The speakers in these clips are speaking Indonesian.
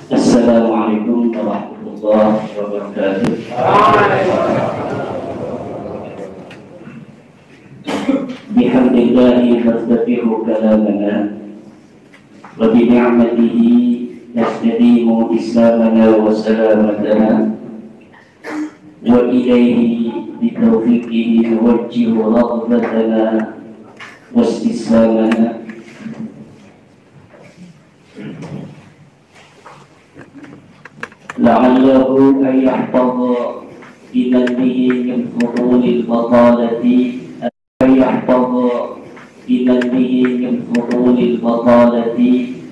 Assalamualaikum warahmatullahi wabarakatuh. Bihamdillahi nasta'inu kalamana wa bi ni'matihi nastadimu islamana wa salamatana wa ilayhi bi taufiqihi nuwajjihu raghbatana wa istislamana. La'allahu an yahfadha biman bihi min fudulil batalati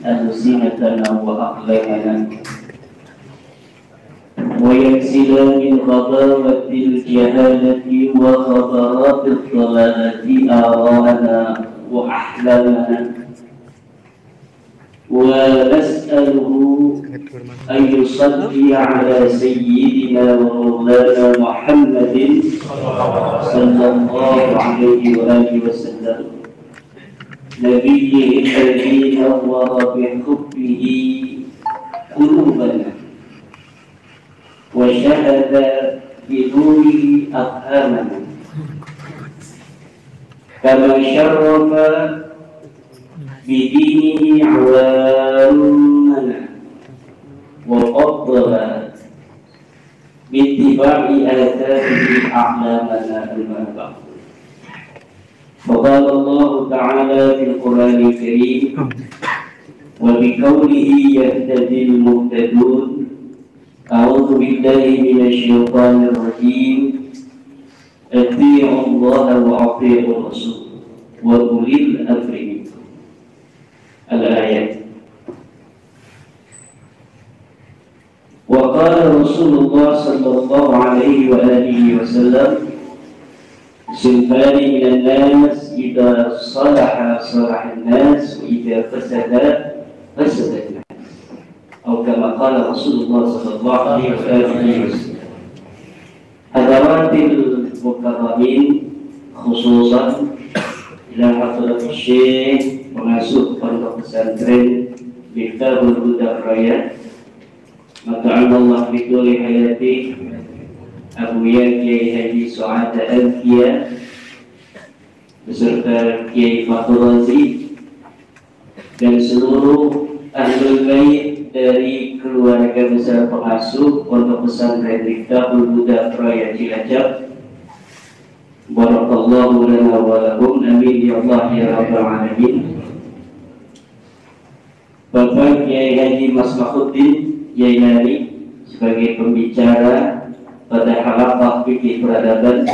alsinatana wa aqlamana wa yaksila min ghadawatil jahalati wa khabaratil dhalalati arana wa ahlamana wa nas'aluhu an yusalli ala sayyidina wa maulana Muhammadin sallallahu alaihi wa alihi wa sallam nabiyyi alladhi nawwara bi hubbihi qulubana wa shahada bi nurihi afhamana kama syarrafa bidinihi awamana wa qaddara bittiba'i atharihi a'lamana al-manbah. Faqala Allah Ta'ala fil Qur'anil Karim wa biqawlihi yahtadil muhtadun. A'udzu billahi minasy syaithanir rajim. Atii'u Allah wa atii'ur Rasul wa ulil amri minkum. Al-ayat. Wa qala Rasulullah sallallahu alaihi wa alihi wasallam sinfani minan nas idza salaha salaha an-nas wa idza fasada fasada an-nas atau kama qala Rasulullah sallallahu alaihi wa alihi wasallam. Hadawatil mukarramin khususan ila hadratus syekh pengasuh pondok pesantren Miftahul Huda Raya Mata'allallah biduli hayati Abuya Kiai Haji Su'ada Al-Kia beserta Kiai Fathul Razi dan seluruh ahlul bait dari keluarga besar pengasuh pondok pesantren Miftahul Huda Raya Cilacap. Barakallahu lana wa lakum, amin ya Allah ya rabbal alamin. Bapak Kiai Haji Masmahuddin Yainani sebagai pembicara pada halaqah fikih peradaban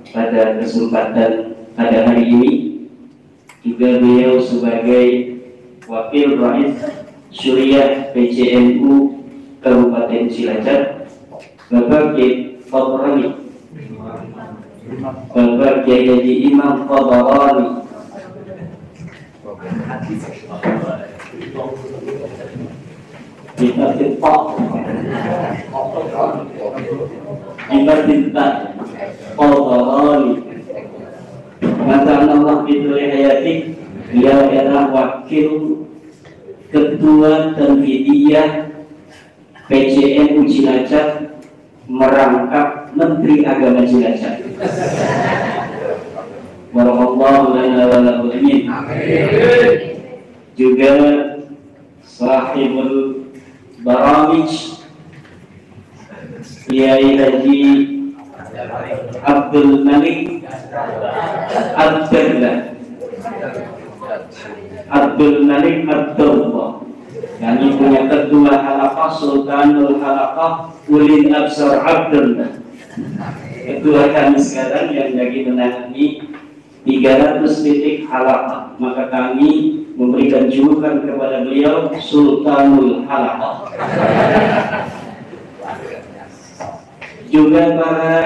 pada kesempatan pada hari ini, juga beliau sebagai wakil rais Syuriah PCNU Kabupaten Cilacap, Bapak Kiai Fadrani, Bapak Kiai Haji Imam Fadrani, kita tintak Fadrani. Mata Allah biduli hayati, beliau adalah wakil ketua Tanfidiyah PCNU Cilacap merangkap Menteri Agama Cilacap. Warahmatullahi lana wa lakum, amin. Juga sahibul baramij Kiai Haji Abdul Malik Abdul Malik Abdullah. Kami punya ketua halaqah Sultanul Halaqah Ulil Absar Abdullah. Ketua kami sekarang yang lagi menangani 300 titik halaqah, maka kami memberikan julukan kepada beliau Sultanul Halaqah. Juga para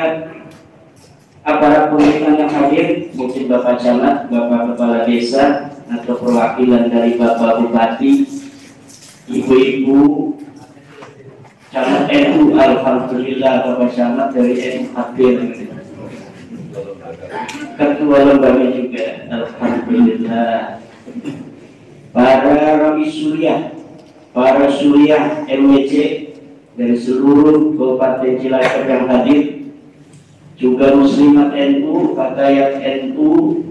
aparat pemerintahan yang hadir, mungkin Bapak Camat, Bapak Kepala Desa, atau perwakilan dari Bapak Bupati, Ibu-ibu Camat NU, alhamdulillah Bapak Camat dari NU hadir. Ketua lembaga juga, alhamdulillah. Para Rabi Surya para suriah MWC dari seluruh Kabupaten Cilacap yang hadir, juga muslimat NU, fatayat NU,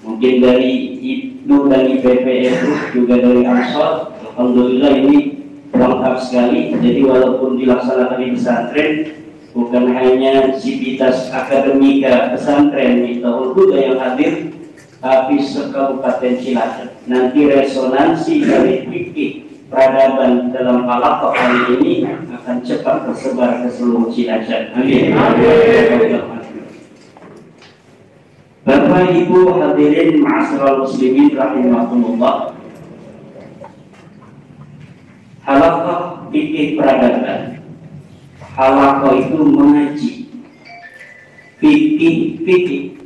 mungkin dari IPNU dan IPPNU, juga dari Ansor. Alhamdulillah ini lengkap sekali. Jadi walaupun dilaksanakan di pesantren, bukan hanya sivitas akademika pesantren Miftahul Huda yang hadir, tapi se-Kabupaten Cilacap. Nanti resonansi dari fikih peradaban dalam halaqah kali ini akan cepat tersebar ke seluruh Cilacap. Amin. Bapak Ibu hadirin ma'asyiral muslimin rahimakumullah. Halaqah fikih peradaban. Halaqah itu mengaji. Fikih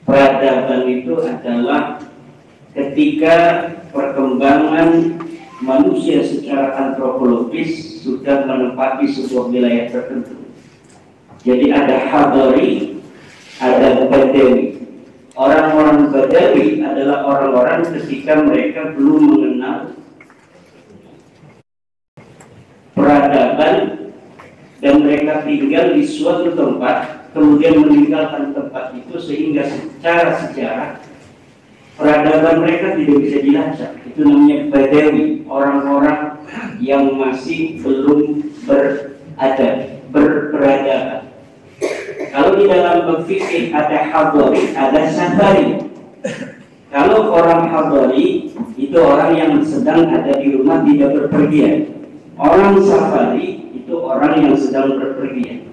peradaban itu adalah ketika perkembangan manusia secara antropologis sudah menempati sebuah wilayah tertentu. Jadi ada hadari, ada badawi. Orang-orang badawi adalah orang-orang ketika mereka belum mengenal peradaban dan mereka tinggal di suatu tempat, kemudian meninggalkan tempat itu sehingga secara sejarah peradaban mereka tidak bisa dilacak. Itu namanya badawi, orang-orang yang masih belum berperadaban. Kalau di dalam berfikir ada hadari, ada safari. Kalau orang hadari itu orang yang sedang ada di rumah tidak berpergian. Orang safari itu orang yang sedang berpergian.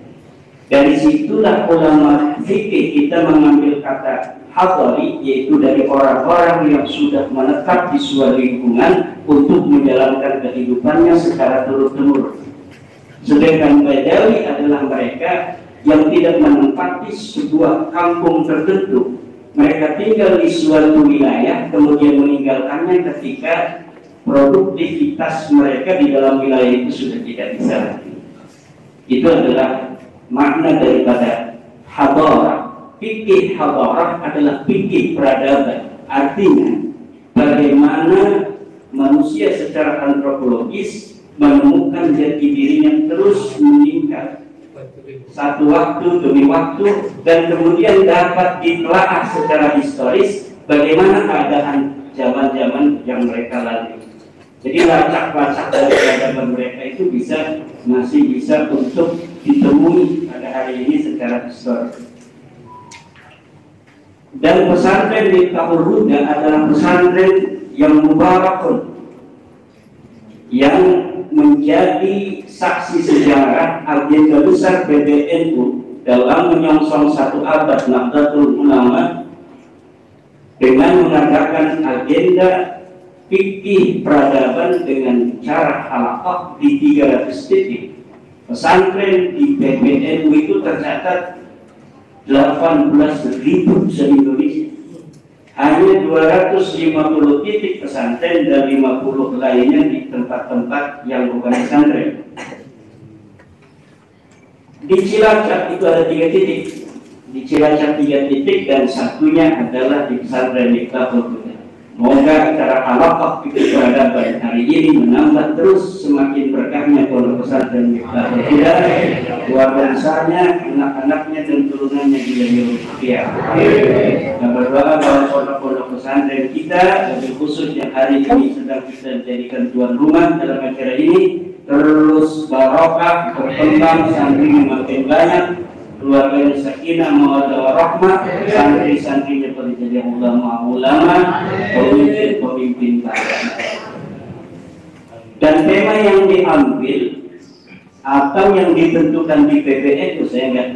Dari situlah ulama fikih kita mengambil kata hadari, yaitu dari orang-orang yang sudah menetap di suatu lingkungan untuk menjalankan kehidupannya secara turun-temurun. Sedangkan badawi adalah mereka yang tidak menempati sebuah kampung tertentu. Mereka tinggal di suatu wilayah kemudian meninggalkannya ketika produktivitas mereka di dalam wilayah itu sudah tidak bisa lagi. Itu adalah makna daripada hadarah. Fikih hadarah adalah fikih peradaban. Artinya bagaimana manusia secara antropologis menemukan jati dirinya terus meningkat satu waktu demi waktu, dan kemudian dapat ditelaah secara historis bagaimana keadaan zaman-zaman yang mereka lalui. Jadi lacak-lacak dari peradaban mereka itu masih bisa untuk ditemui pada hari ini secara historis. Dan pesantren Miftahul Huda adalah pesantren yang mubarakun, yang menjadi saksi sejarah agenda besar PBNU dalam menyongsong satu abad Nahdlatul Ulama dengan mengadakan agenda fikih peradaban dengan cara halaqah di 300 titik. Pesantren di PBNU itu tercatat 18.000 se-Indonesia. Hanya 250 titik pesantren dan 50 lainnya di tempat-tempat yang bukan pesantren. Di Cilacap itu ada 3 titik. Di Cilacap 3 titik dan satunya adalah di pesantren Miftahul Huda. Moga acara halaqah fikih peradaban hari ini menambah terus semakin berkahnya pondok pesantren Miftahul Huda, keluarga besarnya, anak-anaknya dan turunannya di yaumil qiyamah. Kita berdoa bahwa pondok-pondok pesantren kita, lebih khusus yang hari ini sedang kita jadikan tuan rumah dalam acara ini, terus barokah, berkembang, santri makin banyak, keluarganya sakinah mawaddah warahmah, santri-santrinya jadi ulama-ulama, pemimpin-pemimpin bangsa. Dan tema yang diambil atau yang ditentukan di PBN itu saya nggak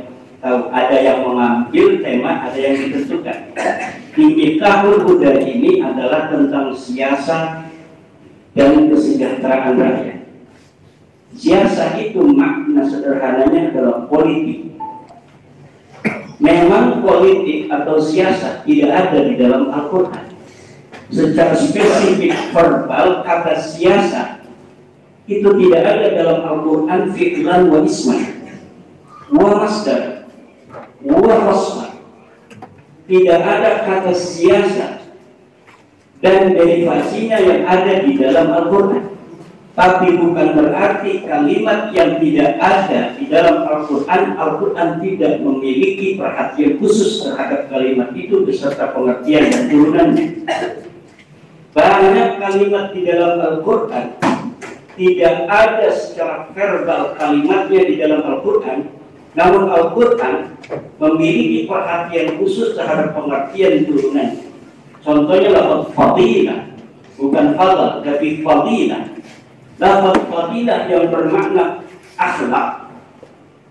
tahu, ada yang mengambil tema, ada yang ditentukan. Di Miftahul Huda ini adalah tentang siasat dan kesejahteraan rakyat. Siasat itu makna sederhananya adalah politik. Memang politik atau siasat tidak ada di dalam Al-Quran. Secara spesifik verbal kata siasat itu tidak ada dalam Al-Quran fi'lan wa isman wa masdar wa wasman. Tidak ada kata siasat dan derivasinya yang ada di dalam Al-Quran. Tapi bukan berarti kalimat yang tidak ada di dalam Al-Quran, Al-Quran tidak memiliki perhatian khusus terhadap kalimat itu beserta pengertian dan turunannya. Banyak kalimat di dalam Al-Quran tidak ada secara verbal kalimatnya di dalam Al-Quran, namun Al-Quran memiliki perhatian khusus terhadap pengertian turunannya. Contohnya lafaz fadilah, bukan fadl, tapi fadilah. Lafaz fadilah yang bermakna akhlak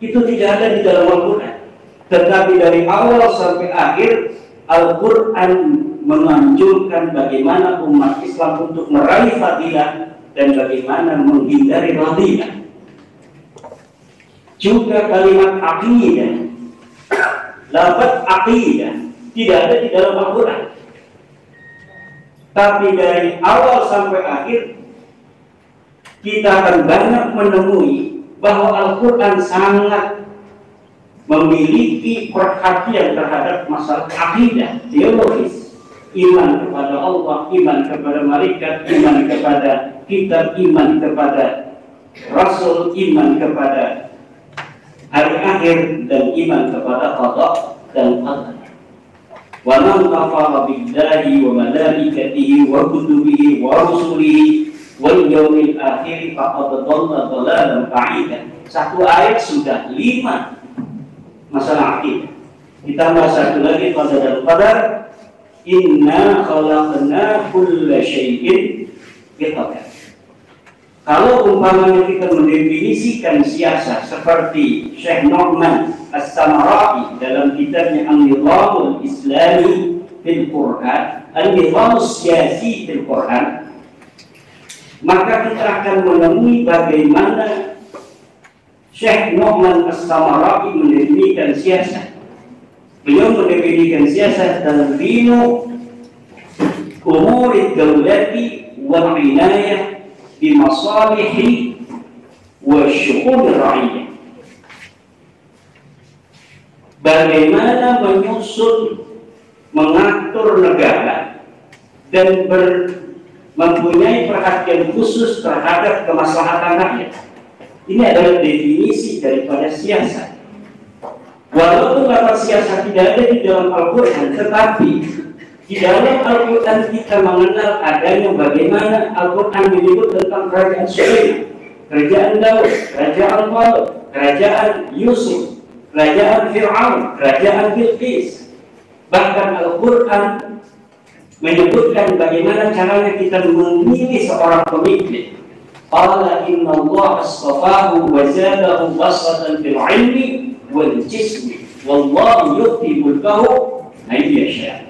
itu tidak ada di dalam Al-Quran, tetapi dari awal sampai akhir Al-Quran menganjurkan bagaimana umat Islam untuk meraih fadilah dan bagaimana menghindari fadilah. Juga kalimat aqidah, lafaz aqidah tidak ada di dalam Al-Quran, tapi dari awal sampai akhir kita akan banyak menemui bahwa Al-Quran sangat memiliki perhatian terhadap masalah akidah, teologis, iman kepada Allah, iman kepada malaikat, iman kepada kitab, iman kepada Rasul, iman kepada hari akhir, dan iman kepada qada dan qadar. Wa man kafara billahi wa malaikatihi wa kutubihi wa rusulihi wal yaumil akhir faqad dhalla dhalalan ba'idan. Satu ayat sudah 5 masalah akidah. Ditambah satu lagi qada dan qadar. Inna khalaqna kulla syai'in biqadar. Kalau umpamanya kita mendefinisikan siasat seperti Syekh Nu'man As-Samara'i dalam kitabnya An-Nizamul Islami fil Quran, An-Nizamus Siyasi fil Quran, maka kita akan menemui bagaimana Syekh Nu'man As-Samara'i mendefinisikan siasat. Beliau mendefinisikan siasat dalam binu umuri dawlati wal inayah bi masalihi wa syu'un ra'iyah. Bagaimana menyusun, mengatur negara dan mempunyai perhatian khusus terhadap kemaslahatan rakyat. Ini adalah definisi daripada siasat. Walaupun kata siasat tidak ada di dalam Al-Quran, tetapi di dalam Al-Quran kita mengenal adanya bagaimana Al-Quran menyebut tentang kerajaan Sulaiman, kerajaan Daud, kerajaan Talut, kerajaan Yusuf, kerajaan Fir'aun, kerajaan Bilqis. Bahkan Al-Quran menyebutkan bagaimana caranya kita memilih seorang pemimpin. Qala inna Allah astafahu wa zadahu basatan fil ilmi wal jismi wallahu yu'ti mulkahu man yasha.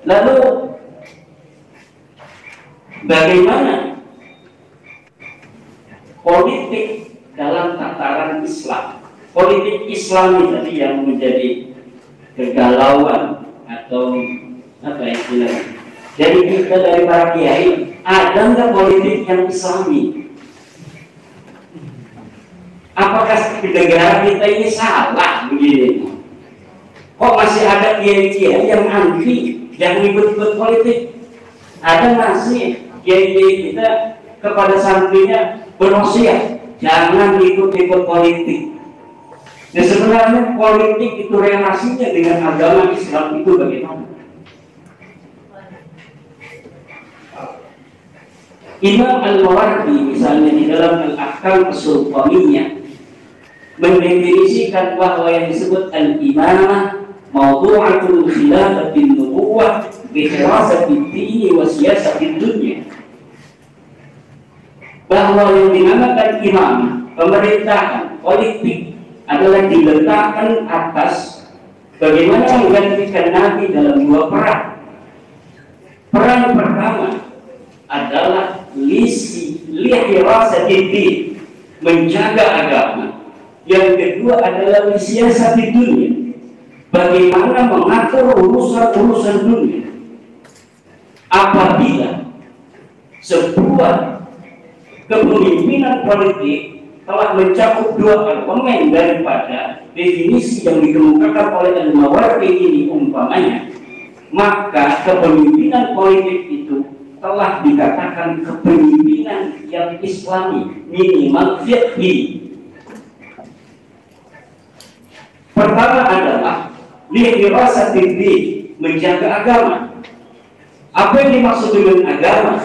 Lalu bagaimana politik dalam tataran Islam? Politik Islami tadi yang menjadi kegalauan atau apa istilahnya? Jadi kita dari para kiai, ada nggak politik yang Islami? Apakah negara kita ini salah begini? Kok masih ada kiai-kiai yang anti, yang ikut-ikut politik? Ada masih kiai-kiai kita kepada santrinya berwasiat, jangan ikut-ikut politik. Dan sebenarnya politik itu relasinya dengan agama Islam itu bagaimana? Imam Al-Mawardi misalnya di dalam Al-Ahkam As-Sultaniyah mendefinisikan bahwa yang disebut al-imamah mawdu'atul khilafatin nubuwah bi hirasatin dini wa siyasatin dunya. Bahwa yang dinamakan imamah, pemerintahan, politik adalah diletakkan atas bagaimana menggantikan Nabi dalam 2 perang. Perang pertama adalah lihirasatin, menjaga agama. Yang kedua adalah siasat dunia, bagaimana mengatur urusan-urusan dunia. Apabila sebuah kepemimpinan politik telah mencakup 2 elemen daripada definisi yang dikemukakan oleh Al-Mawardi ini umpamanya, maka kepemimpinan politik itu telah dikatakan kepemimpinan yang Islami, minimal fiqhi. Pertama adalah lihirasatid, menjaga agama. Apa yang dimaksud dengan agama?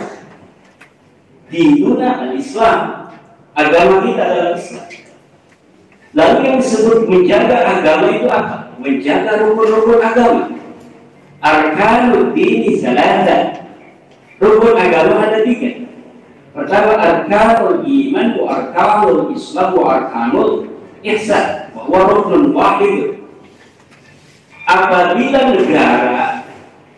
Dinuna al-Islam, agama kita adalah Islam. Lalu yang disebut menjaga agama itu apa? Menjaga rukun-rukun agama. Arkanul dini salasa. Rukun agama ada 3. Pertama arkanul iman, wa arkanul Islam, wa arkanul ihsan. Wa rukun wahid. Apabila negara,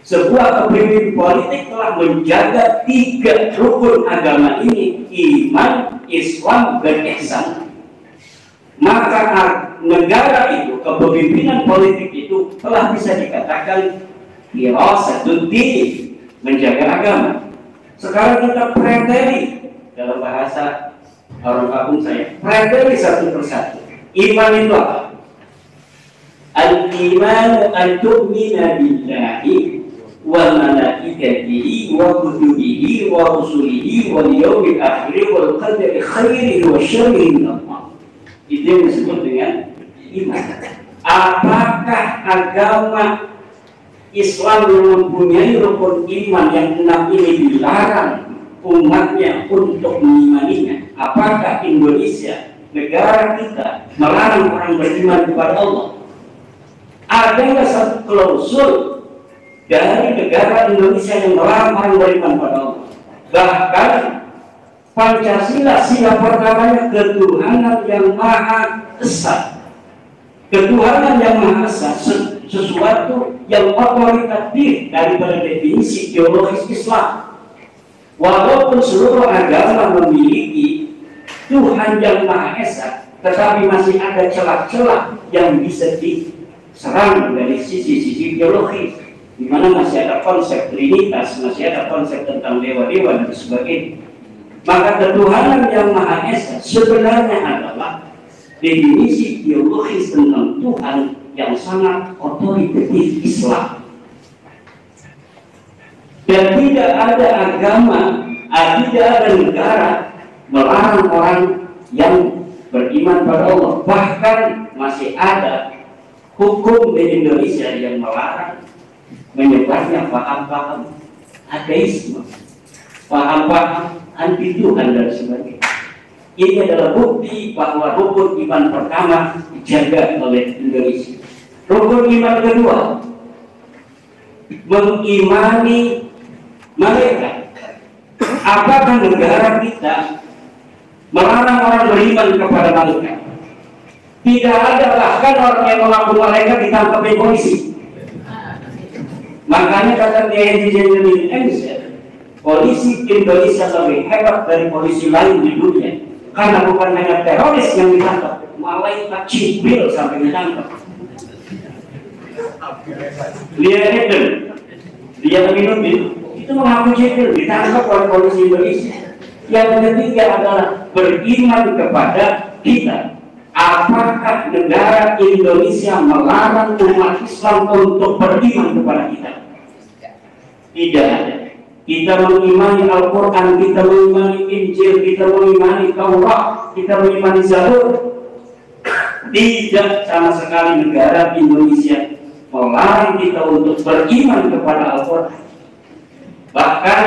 sebuah kepemimpinan politik telah menjaga 3 rukun agama ini, iman, Islam, dan ihsan, maka negara itu, kepemimpinan politik itu telah bisa dikatakan hirasatuddin, menjaga agama. Sekarang kita preteli, dalam bahasa orang kampung saya, preteli satu persatu. Iman itu apa? Al-iman an tu'mina billahi wa malaikatihi wa kutubihi wa rusulihi wal yawmil akhir wal qadari khairihi wa syarrihi min Allah. Itu yang disebut dengan iman. Apakah agama Islam yang mempunyai rukun iman yang 6 ini dilarang umatnya untuk mengimaninya? Apakah Indonesia, negara kita, melarang orang beriman kepada Allah? Ada nggak satu klausul dari negara Indonesia yang melarang orang beriman kepada Allah? Bahkan Pancasila sila pertamanya ketuhanan yang maha esa. Ketuhanan yang maha esa sesuatu yang otoritatif daripada definisi teologis Islam. Walaupun seluruh agama memiliki Tuhan yang maha esa, tetapi masih ada celah-celah yang bisa diserang dari sisi-sisi teologis, di mana masih ada konsep trinitas, masih ada konsep tentang dewa-dewa dan sebagainya. Maka ketuhanan yang maha esa sebenarnya adalah definisi teologis tentang Tuhan yang sangat otoritatif Islam. Dan tidak ada agama, tidak ada negara melarang orang yang beriman pada Allah. Bahkan masih ada hukum di Indonesia yang melarang menyebarnya paham-paham ateisme, paham-paham anti Tuhan dan sebagainya. Ini adalah bukti bahwa rukun iman pertama dijaga oleh Indonesia. Rukun iman kedua, mengimani mereka. Apakah negara kita melarang orang beriman kepada mereka? Tidak ada, bahkan orang yang mengaku mereka ditangkap oleh polisi. Makanya kata Netizen Indonesia, polisi Indonesia lebih hebat dari polisi lain di dunia, karena bukan hanya teroris yang ditangkap, malaikat Jibril sampai ditangkap. Dia minum itu mengaku Jibril, ditangkap oleh polisi Indonesia. Yang ketiga adalah beriman kepada kita. Apakah negara Indonesia melarang umat Islam untuk beriman kepada kita? Tidak ada. Kita mengimani Al-Quran, kita mengimani Injil, kita mengimani Taurat, kita mengimani Zabur. Tidak sama sekali negara Indonesia melarang kita untuk beriman kepada Al-Quran. Bahkan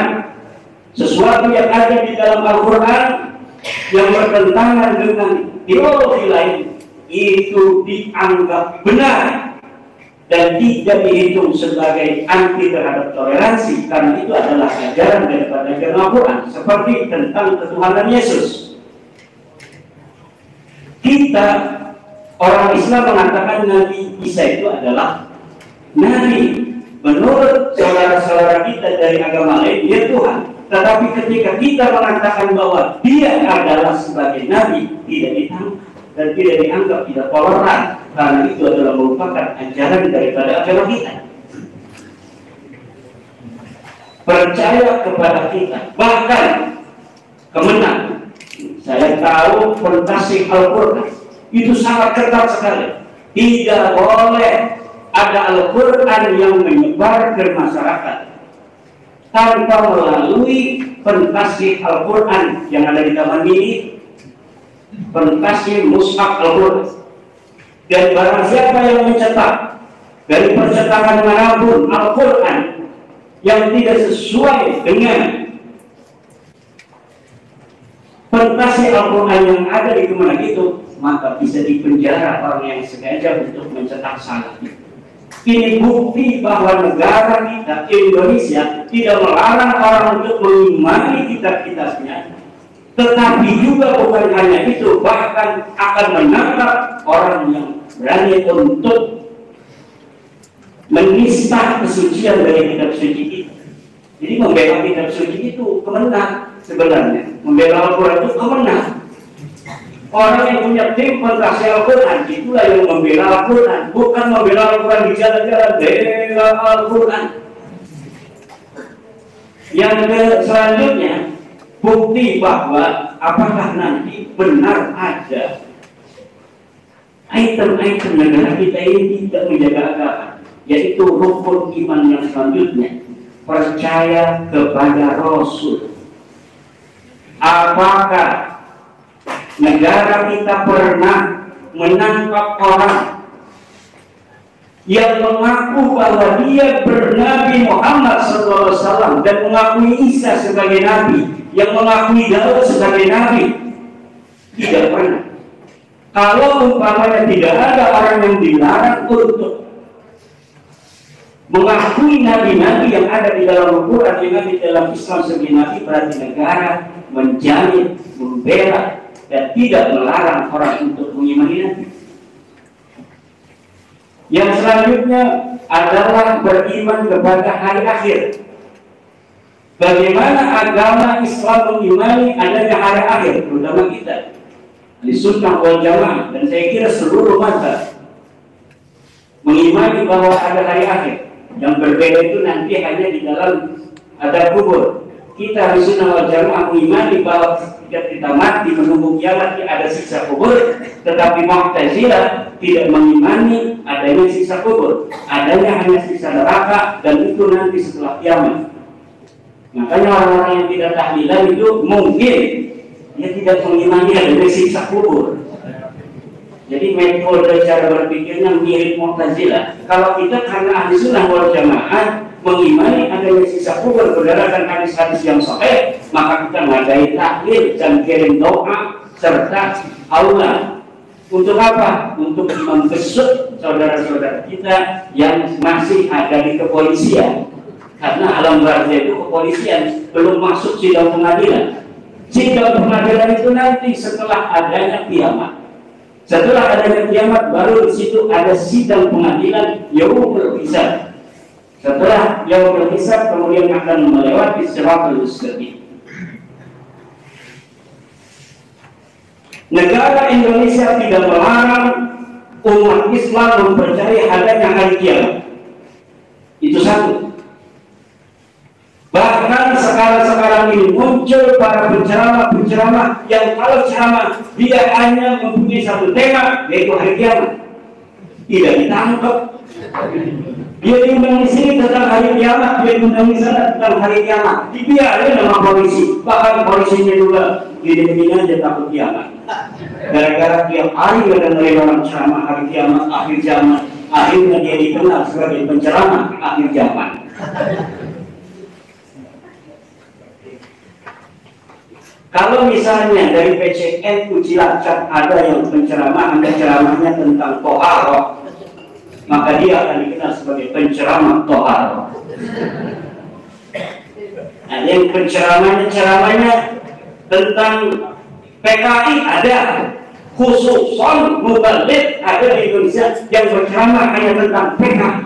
sesuatu yang ada di dalam Al-Quran yang bertentangan dengan teologi lain itu dianggap benar dan tidak dihitung sebagai anti terhadap toleransi, karena itu adalah ajaran daripada ajaran Al-Quran, seperti tentang ketuhanan Yesus. Kita orang Islam mengatakan Nabi Isa itu adalah Nabi. Menurut saudara-saudara kita dari agama lain, dia Tuhan. Tetapi ketika kita mengatakan bahwa dia adalah sebagai Nabi, tidak ditangkap dan tidak dianggap tidak toleran, karena itu adalah merupakan ajaran daripada agama kita. Percaya kepada kita, bahkan kemenang. Saya tahu fondasi Al-Quran itu sangat ketat sekali. Tidak boleh ada Al-Quran yang menyebar ke masyarakat. tanpa melalui pentasih Al-Quran yang ada di taman mini, pentasih mushaf Al-Quran. Dan barang siapa yang mencetak dari percetakan manapun Al-Quran yang tidak sesuai dengan pentasih Al-Quran yang ada di kemenang itu, maka bisa dipenjara orang yang sengaja untuk mencetak salah. Ini bukti bahwa negara kita, Indonesia, tidak melarang orang untuk mengimani kitab-kitabnya, tetapi juga bukan hanya itu, bahkan akan menangkap orang yang berani untuk menista kesucian dari kitab suci itu. Jadi membela kitab suci itu kemenang sebenarnya. Membela Al-Quran itu kemenang. Orang yang punya tim pentasih Al-Quran itulah yang membela Al-Quran, bukan membela Al-Quran di jalan-jalan, bela Al-Quran. Yang selanjutnya, bukti bahwa apakah nanti benar ada item-item negara kita ini tidak menjaga agama, yaitu rukun iman yang selanjutnya, percaya kepada Rasul. Apakah negara kita pernah menangkap orang yang mengaku bahwa dia bernabi Muhammad SAW dan mengakui Isa sebagai nabi, yang mengakui Daud sebagai nabi? Tidak pernah. Kalau umpamanya tidak ada orang yang dilarang untuk mengakui nabi-nabi yang ada di dalam Al-Quran, yang ada di dalam Islam sebagai nabi, berarti negara menjamin, membela, dan tidak melarang orang untuk mengimani Nabi. Yang selanjutnya adalah beriman kepada hari akhir. Bagaimana agama Islam mengimani adanya hari akhir, terutama kita di Sunnah wal Jamaah, dan saya kira seluruh mazhab mengimani bahwa ada hari akhir. Yang berbeda itu nanti hanya di dalam ada kubur. Kita di Sunnah wal Jamaah mengimani bahwa ketika kita mati menunggu kiamat ada siksa kubur, tetapi Mu'tazilah tidak mengimani adanya siksa kubur, adanya hanya siksa neraka, dan itu nanti setelah kiamat. Makanya orang-orang yang tidak tahlilan itu mungkin dia tidak mengimani adanya siksa kubur. Jadi metode cara berpikirnya mirip Mu'tazilah. Kalau kita karena ahli Sunnah wal Jamaah mengimani adanya siksa kubur berdasarkan hadis-hadis yang sahih, maka kita mengadakan tahlil dan kirim doa serta aula. Untuk apa? Untuk membesuk saudara-saudara kita yang masih ada di kepolisian. Karena alam barzah itu kepolisian, belum masuk sidang pengadilan. Sidang pengadilan itu nanti setelah adanya kiamat. Setelah adanya kiamat baru di situ ada sidang pengadilan yaumul hisab. Setelah yaumul hisab kemudian akan melewati siratal mustaqim. Negara Indonesia tidak melarang umat Islam mempercayai adanya hari kiamat. Itu satu. Bahkan sekarang ini muncul para penceramah yang kalau ceramah dia hanya mempunyai satu tema, yaitu hari kiamat. Tidak ditangkap. Dia diundang di sini tentang hari kiamat, dia diundang di sana tentang hari kiamat. Dibiarin sama polisi. Bahkan polisinya juga gini-gini aja takut kiamat. Gara-gara tiap hari ada orang ceramah hari kiamat, akhir zaman. Akhirnya dia dikenal sebagai penceramah akhir zaman. Kalau misalnya dari PCN Cilacap ada yang ceramahnya tentang toharoh, maka dia akan dikenal sebagai penceramah toharoh. Ada yang ceramahnya tentang PKI ada, khususon mubalik ada di Indonesia yang berceramah hanya tentang PKI.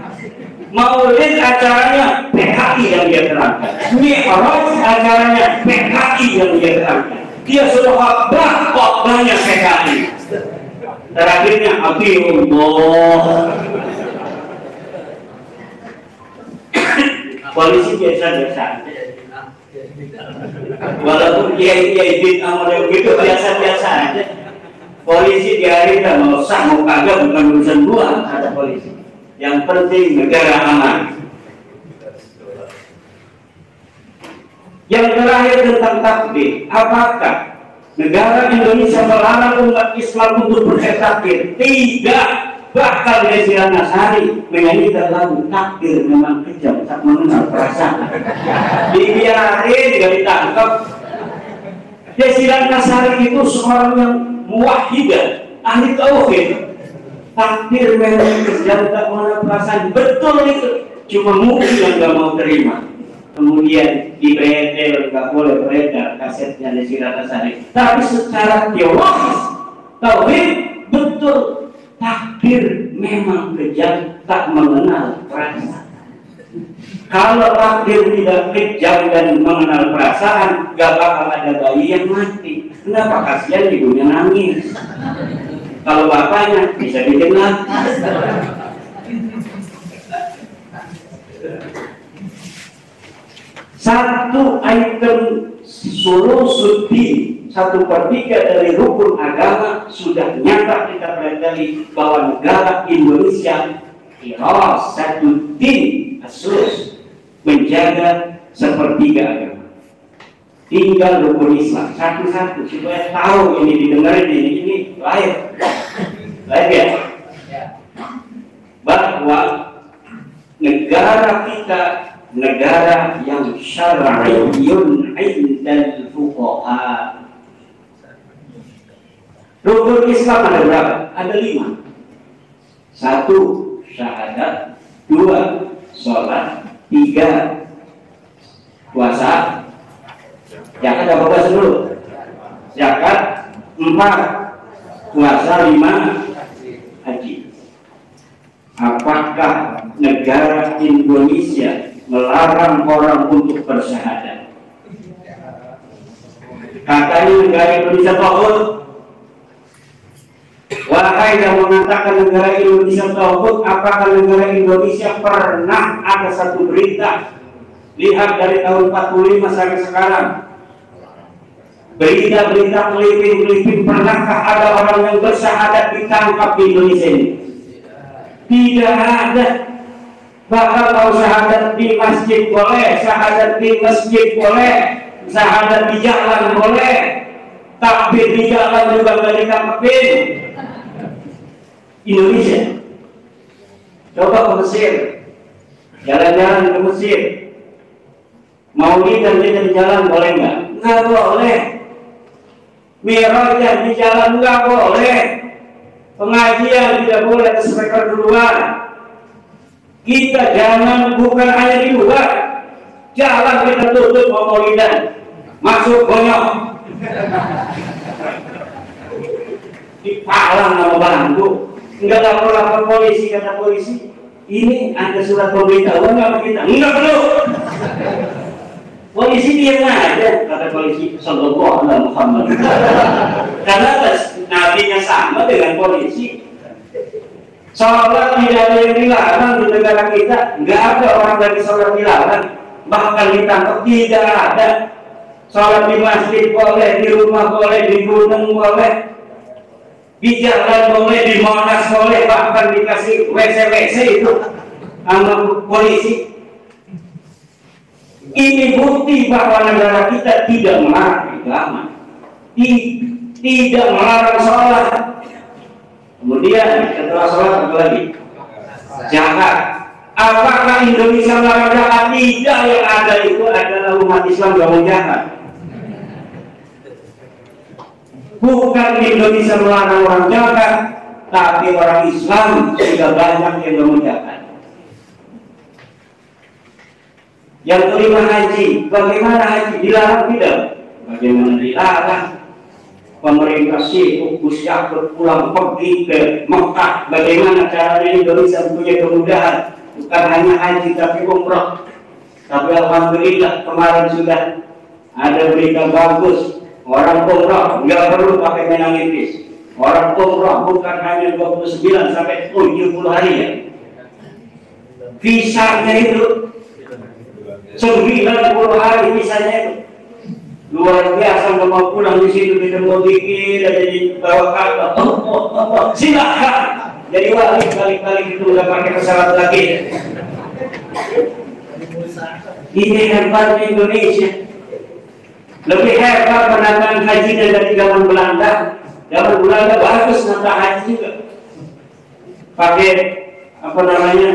Maulid acaranya PKI yang dia terangkan, Mi'raj acaranya PKI yang dia terangkan. Dia sudah khotbahnya PKI. Terakhirnya Atiullah. Polisi biasa-biasa, walaupun kiai bid'ah model gitu biasa-biasa aja. Polisi diarahkan mau sah mau kagak bukan urusan gua, kata polisi. Yang penting negara aman. Yang terakhir tentang takdir, apakah negara Indonesia melarang umat Islam untuk bertakbir? Tidak. Bahkan Desi Ratnasari menyanyikan lagu takdir memang kejam tak mengenal perasaan. Dibiarin, gak ditangkap. Desi Ratnasari itu seorang yang muwahhidah, ahli tauhid. Takdir memang kejam tak mengenal perasaan. Betul itu. Cuma mungkin yang gak mau terima. Kemudian di beredel, nggak boleh beredar kasetnya Desi Ratnasari. Tapi secara teologis, tauhid betul. Takdir memang kejam, tak mengenal perasaan. Kalau takdir tidak kejam dan mengenal perasaan, gak bakal ada bayi yang mati. Kenapa? Kasihan ibunya nangis. Kalau bapaknya bisa bikin nangis. Satu item sulusuddin, 1/3 dari rukun agama sudah nyata kita pelajari bahwa negara Indonesia hirasatuddin asus, menjaga 1/3 agama. Tinggal rukun Islam satu-satu supaya tahu ini didengarin ini live ya, bahwa negara kita negara yang syar'iyyun 'indal fuqaha. Rukun Islam ada berapa? Ada 5. 1. Syahadat. 2. Sholat. 3. Puasa. Zakat apa puasa dulu? Zakat. 4. Puasa. 5. Haji. Apakah negara Indonesia melarang orang untuk bersyahadat? Katanya negara Indonesia tauhid. Wahai yang mengatakan negara Indonesia tauhid, apakah negara Indonesia pernah ada satu berita? Lihat dari tahun 45 sampai sekarang. Berita-berita keliping-keliping, pernahkah ada orang yang bersyahadat ditangkap di Indonesia ini? Tidak ada. Bahkan kalau syahadat di masjid boleh, syahadat di masjid boleh, syahadat di jalan boleh, takbir di jalan juga nggak ditangkapin. Indonesia, coba ke Mesir, jalan-jalan ke Mesir, Maulid dan di jalan boleh nggak? Nggak boleh. Mi'raj di jalan nggak boleh. Pengajian tidak boleh ada speaker duluan. Kita jangan bukan hanya di luar, jalan kita tutup Maulidan, masuk bonyok, dipalang sama bantu. Enggak lapor polisi, kata polisi, ini ada surat pemberitahuan nggak kita? Enggak perlu. Polisi diam aja, kata polisi. Sallallahu alaihi Muhammad. Karena nabinya sama dengan polisi. Sholat tidak ada yang dilarang di negara kita. Enggak ada orang dari sholat dilarang, bahkan ditangkap tidak ada. Sholat di masjid boleh, di rumah boleh, di gunung boleh, di jalan boleh, di Monas boleh, bahkan dikasih WC itu sama polisi. Ini bukti bahwa negara kita tidak melarang agama, tidak melarang sholat. Kemudian setelah sholat apa lagi? Zakat. Apakah Indonesia melarang zakat? Tidak, yang ada itu adalah umat Islam yang mau zakat. Bukan Indonesia melarang orang zakat, tapi orang Islam sudah banyak yang memujakan. Yang kelima, haji. Bagaimana haji? Dilarang tidak? Bagaimana dilarang? Pemerintah sibuk, Gus Yakut pulang pergi ke Mekah. Bagaimana caranya Indonesia punya kemudahan? Bukan hanya haji tapi umroh. Tapi alhamdulillah kemarin sudah ada berita bagus. Orang umroh nggak perlu pakai meningitis. Orang umroh bukan hanya 29 sampai 70 hari ya. Visanya itu 90 hari visanya itu. Luar biasa, nggak mau pulang di situ ketemu dikit aja dibawa kantor. Silakan jadi wali, kali-kali itu udah pakai pesawat lagi. Ini hebatnya Indonesia. Lebih hebat penanganan haji dari zaman Belanda. Zaman Belanda bagus nata haji juga. Pakai apa namanya,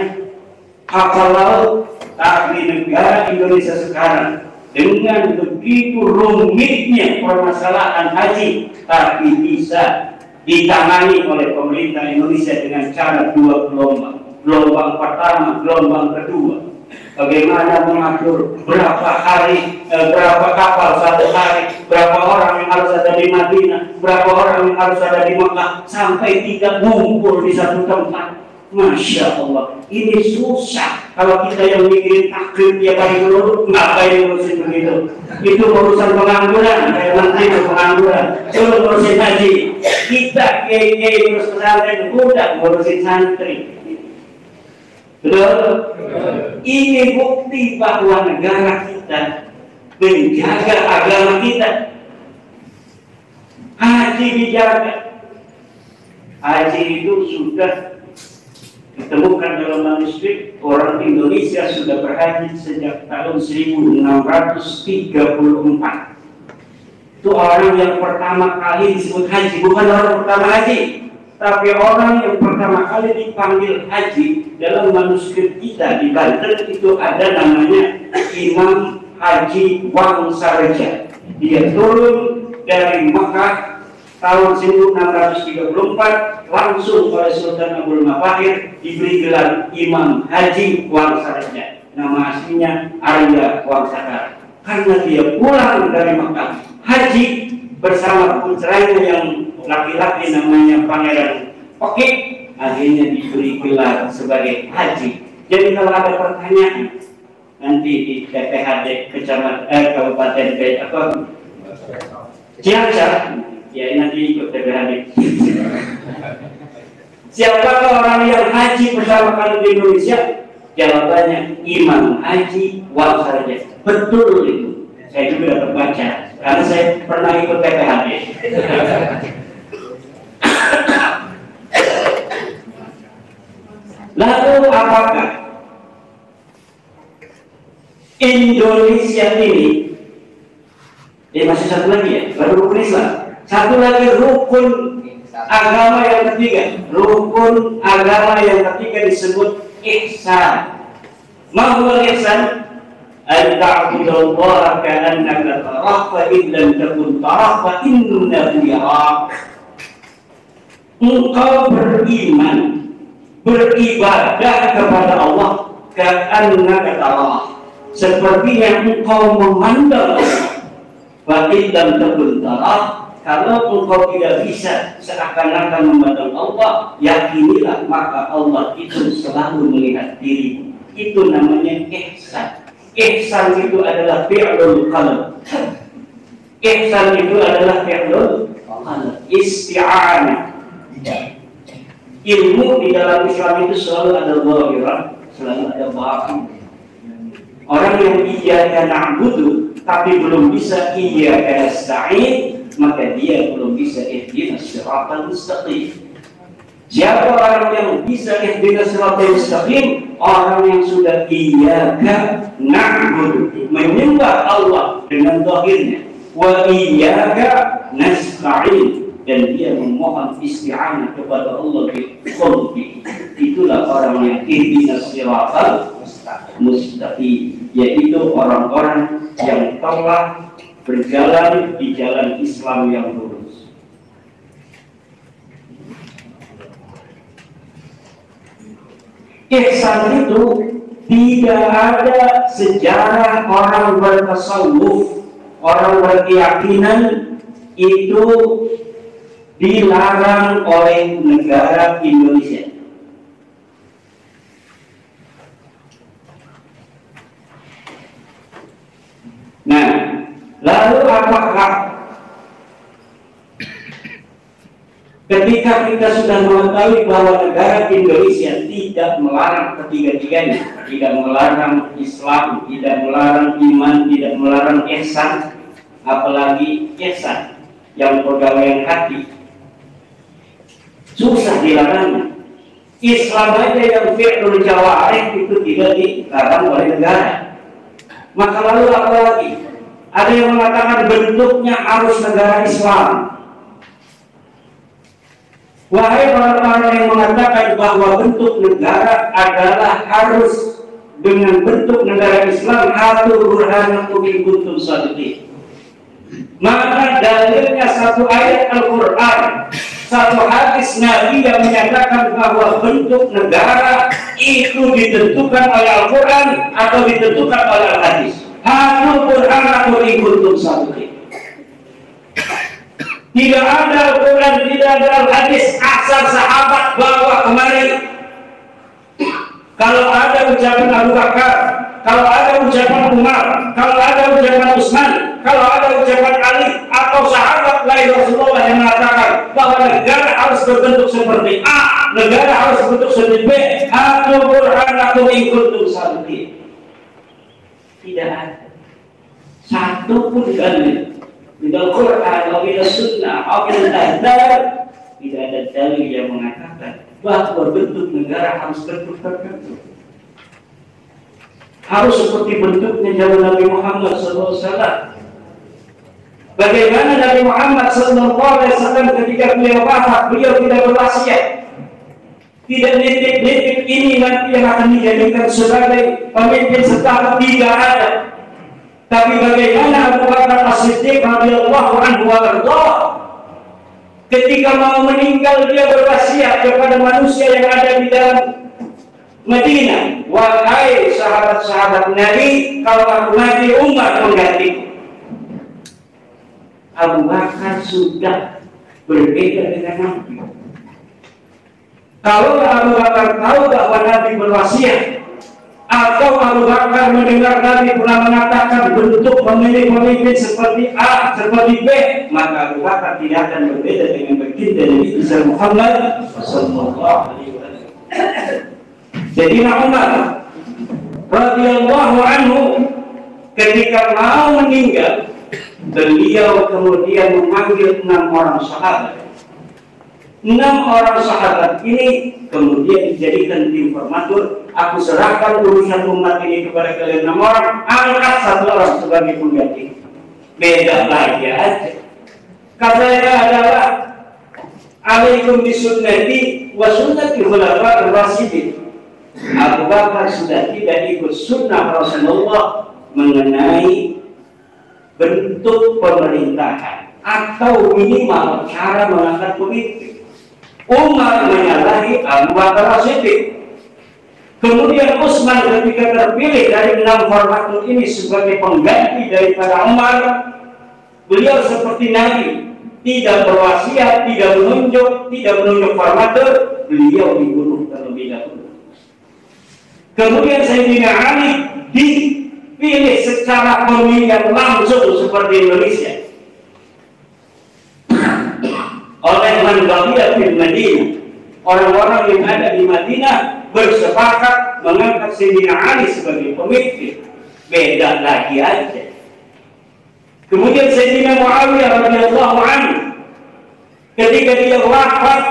kapal laut. Tapi negara Indonesia sekarang dengan begitu rumitnya permasalahan haji, tapi bisa ditangani oleh pemerintah Indonesia dengan cara dua gelombang. Gelombang pertama, gelombang kedua. Bagaimana mengatur berapa hari, berapa kapal satu hari, berapa orang yang harus ada di Madinah, berapa orang yang harus ada di Mekah, sampai tidak ngumpul di satu tempat. Masya Allah, ini susah. Kalau kita yang mikirin taklim tiap hari dulu, ngapain ngurusin begitu? Itu urusan pengangguran, kayak menteri pengangguran. Coba ngurusin haji. Kita kiai-kiai ngurus pesantren, udah ngurusin santri. Betul? Ini bukti bahwa negara kita menjaga agama kita. Haji dijaga. Haji itu sudah ditemukan dalam manuskrip. Orang Indonesia sudah berhaji sejak tahun 1634. Itu orang yang pertama kali disebut haji, bukan orang pertama haji, tapi orang yang pertama kali dipanggil haji. Dalam manuskrip kita di Banten itu ada namanya Imam Haji Wangsareja. Dia turun dari Mekah tahun 1634, langsung oleh Sultan Abdul Mafahir diberi gelar Imam Haji Wangsareja. Nama aslinya Arya Wangsakara. Karena dia pulang dari Mekah haji bersama putranya yang laki-laki namanya Pangeran Pekik, akhirnya diberi gelar sebagai haji. Jadi kalau ada pertanyaan nanti di PPHD Kabupaten Cilacap, ya nanti ikut PPHD. Siapakah orang yang haji pertama kali di Indonesia? Jawabannya Imam Haji Wangsareja. Betul itu. Saya juga dapat baca karena saya pernah ikut PPHD. Lalu apakah Indonesia ini masih satu lagi ya, baru rukun Islam. Satu lagi rukun agama yang ketiga. Rukun agama yang ketiga disebut ihsan. Ma huwa ihsan? An ta'budallaha ka'annaka tarahu fa in lam takun tarahu fa innahu yarak. Engkau beriman, beribadah kepada Allah ka'annaka tarahu, sepertinya engkau memandang Allah. Fa in lam takun tarahu, kalau engkau tidak bisa seakan-akan memandang Allah, yakinilah maka Allah itu selalu melihat dirimu. Itu namanya ihsan. Ihsan itu adalah fi'lul qalb. Ihsan itu adalah fi'lul qalb. Isti'anah. Ilmu di dalam Islam itu selalu ada zahirah, selalu ada batin. Orang yang iyyaka na'budu tapi belum bisa iyyaka nasta'in, maka dia belum bisa ihdinas siratal mustaqim. Siapa orang yang bisa ihdinas siratal mustaqim? Orang yang sudah iyyaka na'budu, menyembah Allah dengan zahirnya, wa iyyaka nasta'in, dan dia memohon isti'anah kepada Allah di qalbi. Itulah orang yang ihdinas siratal mustaqim, yaitu orang-orang yang telah berjalan di jalan Islam yang lurus. Ihsan itu tidak ada sejarah orang bertasawuf, orang berkeyakinan itu dilarang oleh negara Indonesia. Nah, lalu apakah ketika kita sudah mengetahui bahwa negara Indonesia tidak melarang ketiga-tiganya, tidak melarang Islam, tidak melarang iman, tidak melarang ihsan, apalagi ihsan yang pegawaian hati, susah dilarangnya. Islam aja yang fi'lul jawarih itu tidak dilarang oleh negara. Maka lalu apa lagi? Ada yang mengatakan bentuknya harus negara Islam. Wahai orang-orang yang mengatakan bahwa bentuk negara adalah harus dengan bentuk negara Islam, hatu burhanakum in kuntum shadiqin. Maka dalilnya satu ayat Al-Quran, satu hadis Nabi yang menyatakan bahwa bentuk negara itu ditentukan oleh Al-Quran atau ditentukan oleh Al-Hadis. Hatu burhanakum in kuntum shadiqin. Tidak ada Al-Quran, tidak ada Al-Hadis asal sahabat bawa kemari. Kalau ada ucapan Abu Bakar, kalau ada ucapan Umar, kalau ada ucapan Utsman, kalau ada ucapan Ali atau sahabat lain Rasulullah yang mengatakan bahwa negara harus berbentuk seperti A, negara harus berbentuk seperti B, hatu burhanakum in kuntum shadiqin. Tidak ada satu pun dalil di Al-Quran atau di Sunnah atau di Al-Hadis, tidak ada dalil yang mengatakan bahwa bentuk negara harus bentuk tertentu, harus seperti bentuknya zaman Nabi Muhammad SAW. Bagaimana Nabi Muhammad SAW ketika beliau wafat, beliau tidak berwasiat, tidak nitip-nitip ini nanti yang akan dijadikan sebagai pemimpin setelah, tidak ada. Tapi bagaimana Abu Bakar As-Siddiq radhiyallahu anhu warḍah, ketika mau meninggal dia berwasiat kepada manusia yang ada di dalam Madinah, wahai sahabat-sahabat Nabi, kalau aku mati Umar menggantiku. Abu Bakar sudah berbeda dengan Nabi. Kalau Abu Bakar tahu bahwa Nabi berwasiat, atau Abu Bakar mendengar Nabi pernah mengatakan bentuk memilih pemimpin seperti A, seperti B, maka Abu Bakar tidak akan berbeda dengan baginda Nabi Muhammad sallallahu alaihi wasallam. Sayyidina Umar radhiyallahu anhu ketika mau meninggal, beliau kemudian memanggil 6 orang sahabat. 6 orang sahabat ini kemudian dijadikan informator. Aku serahkan urusan umat ini kepada kalian 6 orang, angkat 1 orang sebagai pengganti. Beda lagi aja. Katanya adalah alaikum bisunnati wa sunnati khulafa'ir rasyidin. Abu Bakar sudah tidak ikut sunnah Rasulullah mengenai bentuk pemerintahan atau minimal cara mengangkat pemimpin. Umar menyalahi Abu Bakar As-Siddiq. Kemudian Utsman ketika terpilih dari 6 formatur ini sebagai pengganti daripada Umar, beliau seperti Nabi, tidak berwasiat, tidak menunjuk formatur, beliau dibunuh terlebih dahulu. Kemudian Sayyidina Ali dipilih secara pemilihan langsung seperti Indonesia oleh man baqiya fil Madinah. Orang-orang yang ada di Madinah bersepakat mengangkat Sayyidina Ali sebagai pemimpin. Beda lagi aja. Kemudian Sayyidina Muawiyah radhiyallahu anhu ketika dia wafat,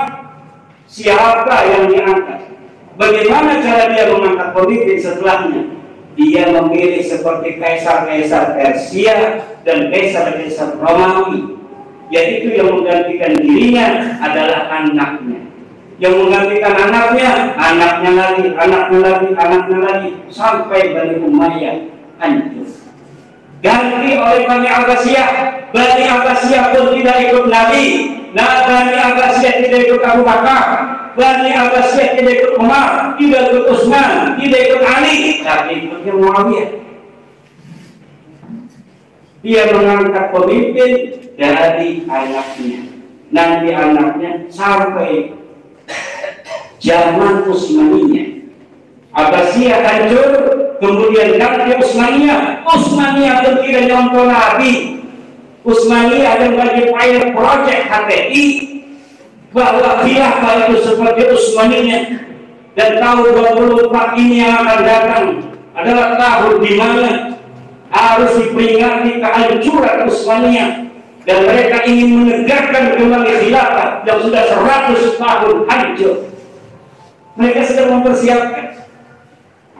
siapa yang diangkat? Bagaimana cara dia mengangkat pemimpin setelahnya? Dia memilih seperti kaisar-kaisar Persia dan kaisar-kaisar Romawi, yaitu yang menggantikan dirinya adalah anaknya. Yang menggantikan anaknya lagi, sampai Bani Umayyah hancur. Ganti oleh Bani Abbasiyah. Bani Abbasiyah pun tidak ikut Nabi. Bani Abbasiyah tidak ikut Abu Bakar. Bani Abbasiyah tidak ikut Umar, tidak ikut Utsman, tidak ikut Ali, tapi ikutnya Muawiyah. Dia mengangkat pemimpin dari anaknya. Nanti anaknya sampai zaman Utsmaniyah. Abbasiyah hancur, kemudian ganti Utsmaniyah. Utsmaniyah pun tidak nyontoh Nabi. Utsmaniyah yang bagi pilot project HTI bahwa khilafah itu seperti Utsmaniyah, dan tahun 24 ini yang akan datang adalah tahun di mana harus diperingati kehancuran Utsmaniyah, dan mereka ingin menegakkan kembali khilafah yang sudah 100 tahun hancur. Mereka sedang mempersiapkan.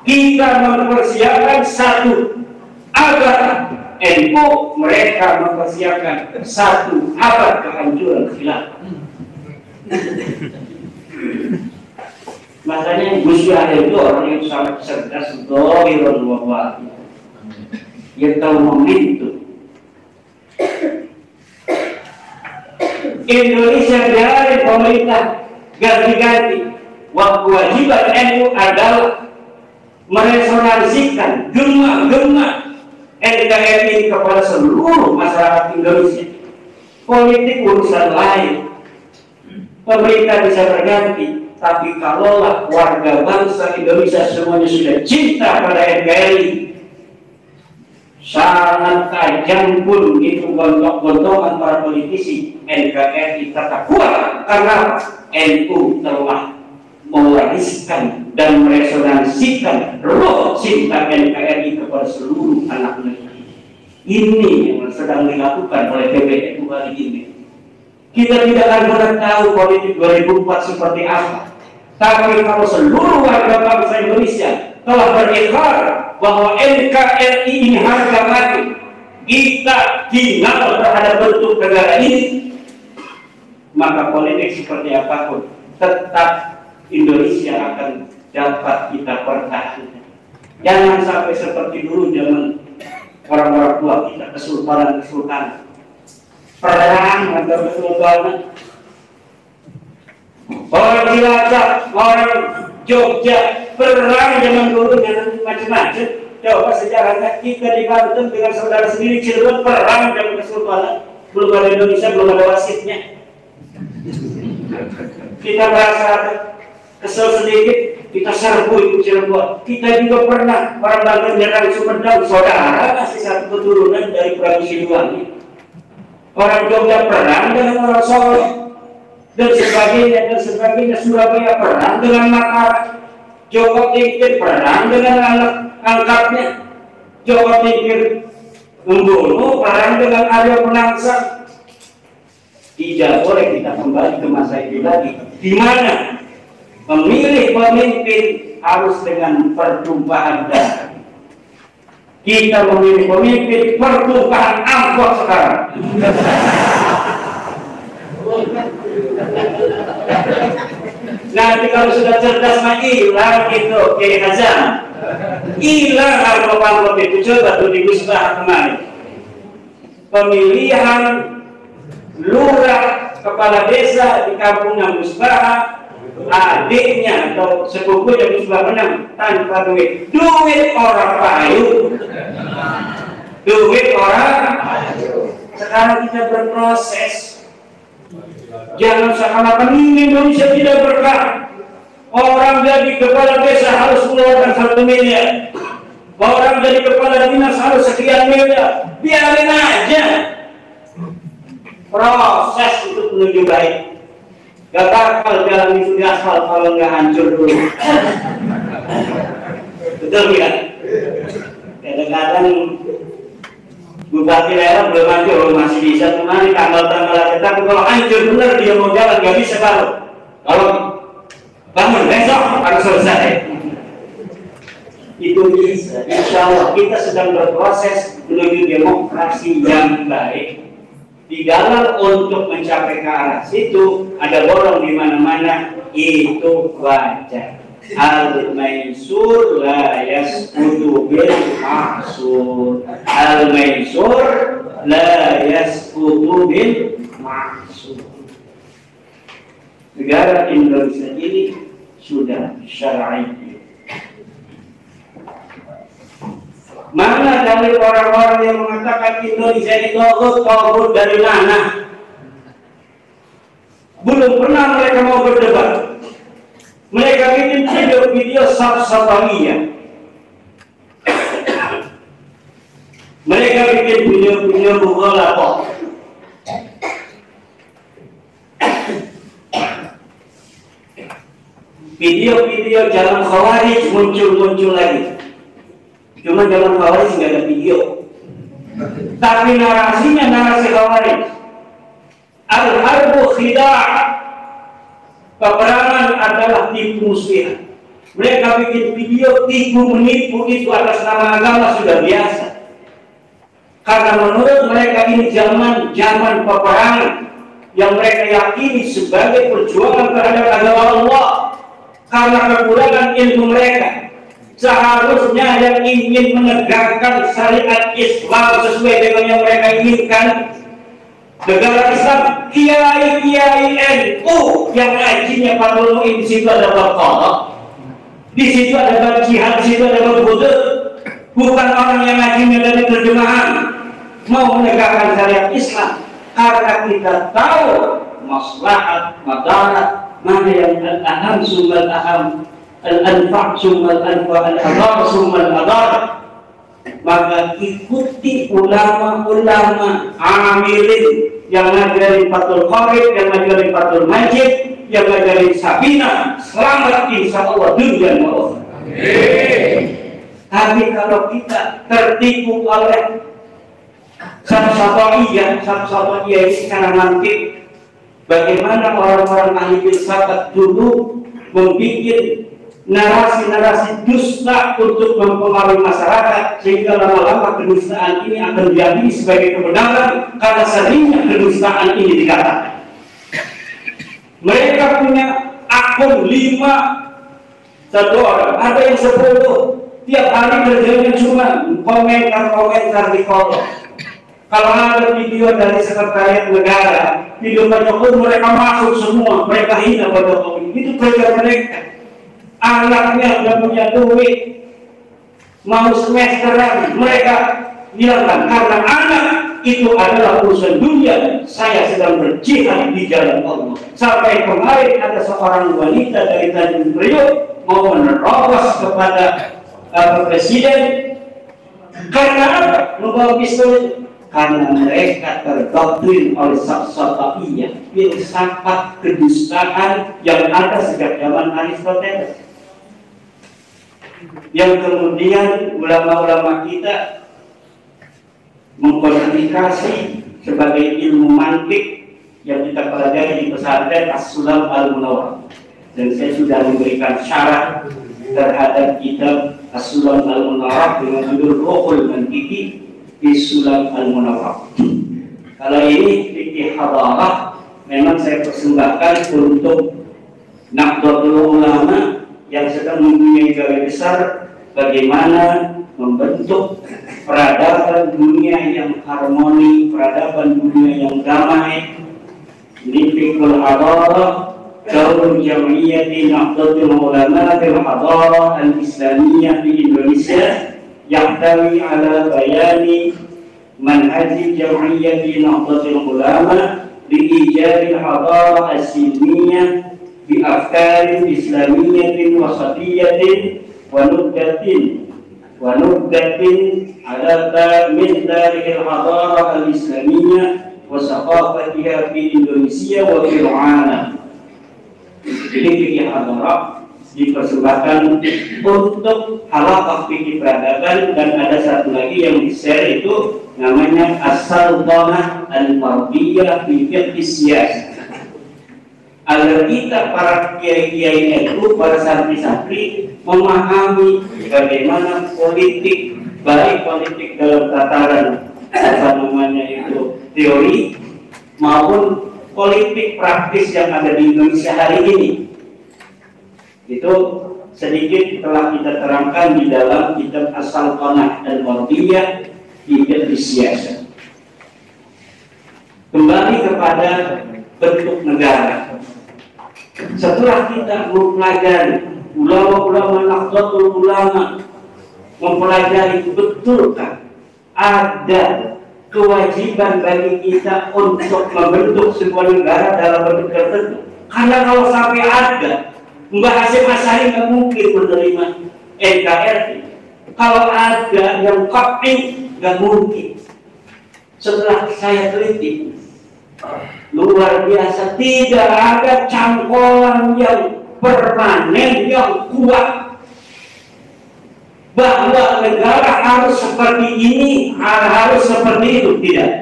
Kita mempersiapkan satu, agar NU mereka mempersiapkan 1 abad kehancuran khilafah. Makanya Gus Yahya itu orang yang sangat cerdas, dohirun wa batin. Dia tahu momentum. Indonesia dari pemerintah ganti-ganti. Kewajiban NU adalah meresonansikan gema-gema NKRI kepada seluruh masyarakat Indonesia. Politik urusan lain. Pemerintah bisa berganti, tapi kalaulah warga bangsa Indonesia semuanya sudah cinta pada NKRI, sangat tajam pun itu gontok-gontokan para politisi, NKRI tetap kuat karena NU telah mewariskan dan meresonansikan roh cinta NKRI kepada seluruh anak negeri. Ini yang sedang dilakukan oleh PBNU kali ini. Kita tidak akan pernah tahu politik 2004 seperti apa. Tapi kalau seluruh warga bangsa Indonesia telah berikhrar bahwa NKRI ini harga mati, kita tinggal terhadap bentuk negara ini, maka politik seperti apapun tetap Indonesia akan dapat kita pertahankan. Jangan sampai seperti dulu zaman orang-orang tua kita, kesultanan perang antar kesultanan. Orang Cilacap, orang Jogja, perang zaman dulu dengan macam-macam. Coba sejarahnya kita di Banten dengan saudara sendiri Cirebon perang zaman kesultanan. Belum ada Indonesia, belum ada wasitnya. Kita merasa kesel sedikit, kita serbu itu Cirebon. Kita juga pernah orang Banten menyerang Sumedang, saudara masih satu keturunan dari Prabu Siliwangi. Orang Jogja perang dengan orang Solo dan sebagainya, Surabaya perang dengan Mataram, Joko Tingkir perang dengan anak angkatnya, Joko Tingkir membunuh perang dengan Arya Penangsang. Tidak boleh kita kembali ke masa itu lagi, di mana memilih pemimpin harus dengan pertumpahan darah. Kita memilih pemimpin pertumpahan angkot sekarang. Nanti kalau sudah cerdas mah hilang itu Kiai Hasan. Hilang angkot-angkot itu. Coba tuh di Gusbah kemarin. Pemilihan lurah kepala desa di kampungnya Gusbah, adiknya atau sepupunya Gusbah menang tanpa duit. Duit orang payu. Duit orang. Sekarang kita berproses. Jangan seakan-akan Indonesia tidak berkah. Orang jadi kepala desa harus mengeluarkan 1 miliar. Orang jadi kepala dinas harus sekian miliar. Biarin aja. Proses untuk menuju baik. Gak bakal jalan itu di aspal kalau nggak hancur dulu. Betul tidak? Kadang-kadang bupati daerah belum hancur, masih bisa kemana tambal-tambal, tapi kalau hancur benar dia mau jalan nggak bisa kalau bangun besok harus selesai. Itu bisa. Insya Allah kita sedang berproses menuju demokrasi yang baik. Di dalam untuk mencapai ke arah situ ada bolong di mana-mana, itu wajar. Al-maisur la yasqutu bil mahsur. Al-maisur la yasqutu bil mahsur. Negara Indonesia ini sudah syar'i. Mana dari orang-orang yang mengatakan Indonesia ini togut dari mana? Belum pernah mereka mau berdebat. Mereka bikin video-video sab-sabawiyah. Mereka bikin video-video mughalaqah. Video-video jalan khawarij muncul lagi. Cuma jalan khawarij nggak ada video. Tapi narasinya narasi khawarij. Al-harbu khida'. Peperangan adalah tipu muslihat. Mereka bikin video tipu menipu itu atas nama agama sudah biasa. Karena menurut mereka ini zaman peperangan yang mereka yakini sebagai perjuangan terhadap agama Allah. Karena kekurangan ilmu mereka, seharusnya yang ingin menegakkan syariat Islam sesuai dengan yang mereka inginkan, negara Islam, kiai-kiai NU yang ngajinya Fathul Mu'in, di situ ada Baqarah, di situ ada bab jihad, di situ ada bab hudud. Bukan orang yang ngajinya dari terjemahan mau menegakkan syariat Islam, karena kita tahu maslahat, madarat, mana yang al-aham summal aham, al-anfa' summal anfa', al-adar summal adar. Maka ikuti ulama-ulama amilin yang ngajarin Fathul Qorib, yang ngajarin Fathul Majid, yang ngajarin Sabina. Selamat insya Allah dunia dan akhirat. Tapi kalau kita tertipu oleh satu-satunya ini secara mantik, bagaimana orang-orang ahli filsafat dulu membuat narasi-narasi dusta untuk mempengaruhi masyarakat, sehingga lama-lama kedustaan ini akan diakini sebagai kebenaran karena seringnya kedustaan ini dikatakan. Mereka punya akun 5, satu orang, ada yang 10, tiap hari kerjanya cuma komentar di kolom. Kalau ada video dari sekretariat negara, video Pak Jokowi, mereka masuk semua, mereka hina Pak Jokowi. Itu kerja mereka. Anaknya sudah punya duit, mau semesteran, mereka bilangkan karena anak itu adalah urusan dunia, saya sedang berjihad di jalan Allah. Sampai kemarin ada seorang wanita dari Tanjung Priok mau menerobos kepada presiden. Karena apa? Membawa pistol. Karena mereka terdoktrin oleh Safsataiyah, filsafat kedustaan yang ada sejak zaman Aristoteles, yang kemudian ulama-ulama kita mengkodifikasi sebagai ilmu mantik yang kita pelajari di pesantren As-Sulam Al-Munawwar. Dan saya sudah memberikan syarat terhadap kitab As-Sulam Al-Munawwar dengan judul Ruhul Mantiki di Sulam Al-Munawwar. Kalau ini fikih hadarah, memang saya persembahkan untuk Nahdlatul Ulama yang sedang mempunyai gawe besar bagaimana membentuk peradaban dunia yang harmoni, peradaban dunia yang damai. Ini fikul hadarah, Daurul Jam'iyyati Nahdlatul Ulama fil Hadarah Al-Islamiyah di Indonesia, yahtawi ala bayani manhaji jam'iyyati Nahdlatul Ulama li ijabil hadarah as-silmiyah bi afkarin islamiyyatin wasatiyyatin wa nubdatin ala min tarikh al-hadarah al-islamiyah wa saqafatiha fi Indonesia wa fil alam. Jadi fikih hadarah dipersembahkan untuk halaqah fikih peradaban, dan ada satu lagi yang di-share itu namanya As-Sultanah Al-Fardiyah fi Fiqh Siyasah. Agar kita para kiai-kiai NU, para santri-santri memahami bagaimana politik, baik politik dalam tataran itu teori maupun politik praktis yang ada di Indonesia hari ini. Itu sedikit telah kita terangkan di dalam kitab As-Sultanah Al-Fardiyah fi Fiqh Siyasah. Kembali kepada bentuk negara. Setelah kita mempelajari ulama-ulama Nahdlatul Ulama, mempelajari betulkah ada kewajiban bagi kita untuk membentuk sebuah negara dalam bentuk tertentu? Karena kalau sampai ada, Mbak Hasyim Asy'ari nggak mungkin menerima NKRI. Kalau ada yang qat'i, nggak mungkin. Setelah saya teliti, luar biasa, tidak ada cangkolan yang permanen yang kuat bahwa negara harus seperti ini, harus seperti itu. Tidak.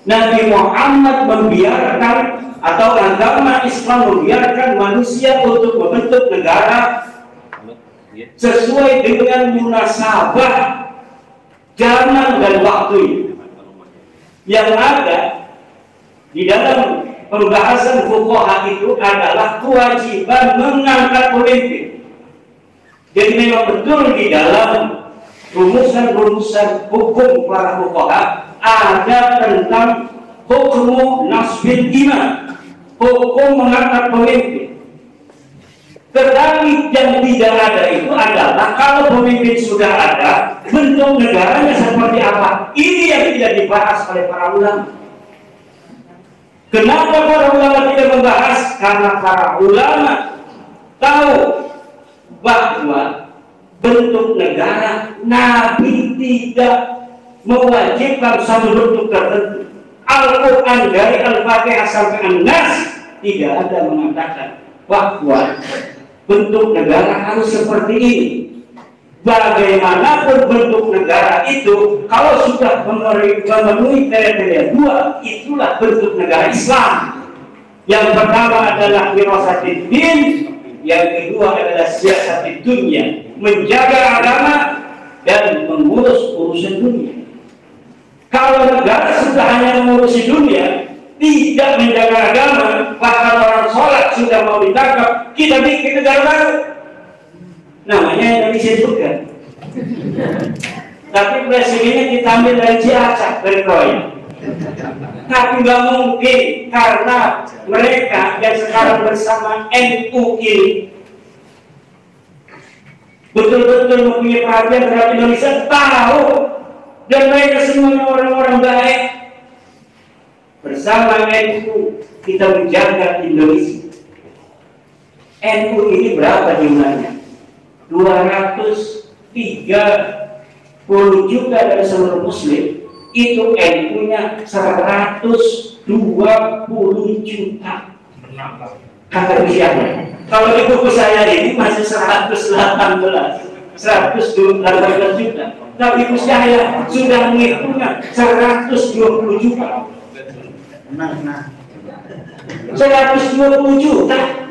Nabi Muhammad membiarkan, atau agama Islam membiarkan manusia untuk membentuk negara sesuai dengan munasabah zaman dan waktu yang ada di dalam pembahasan fuqaha itu adalah kewajiban mengangkat pemimpin. Jadi memang betul di dalam rumusan-rumusan hukum para fuqaha ada tentang hukum nasbil imam, hukum mengangkat pemimpin. Tetapi yang tidak ada itu adalah kalau pemimpin sudah ada, bentuk negaranya seperti apa. Ini yang tidak dibahas oleh para ulama. Kenapa para ulama tidak membahas? Karena para ulama tahu bahwa bentuk negara Nabi tidak mewajibkan satu bentuk tertentu. Al-Quran dari Al-Fatihah sampai An-Nas tidak ada mengatakan bahwa bentuk negara harus seperti ini. Bagaimanapun bentuk negara itu, kalau sudah memenuhi kriteria dua, itulah bentuk negara Islam. Yang pertama adalah wirasatid din, yang kedua adalah siasatid dunia, menjaga agama dan mengurus urusan dunia. Kalau negara sudah hanya mengurusi dunia, tidak menjaga agama, bahkan orang sholat sudah mau ditangkap, kita bikin negara baru, namanya Indonesia juga. Tapi presidennya kita ambil dari Cilacap, dari Kroya. Tapi nggak mungkin, karena mereka yang sekarang bersama NU ini betul-betul mempunyai perhatian terhadap Indonesia, tahu, dan mereka semuanya orang-orang baik. Bersama NU kita menjaga Indonesia. NU ini berapa jumlahnya? 230 juta dari seluruh muslim. Itu NU-nya 120 juta. Kata siapa? Kalau di buku saya ini masih 118 juta. Tapi buku saya sudah mengitungnya 120 juta. 120 juta.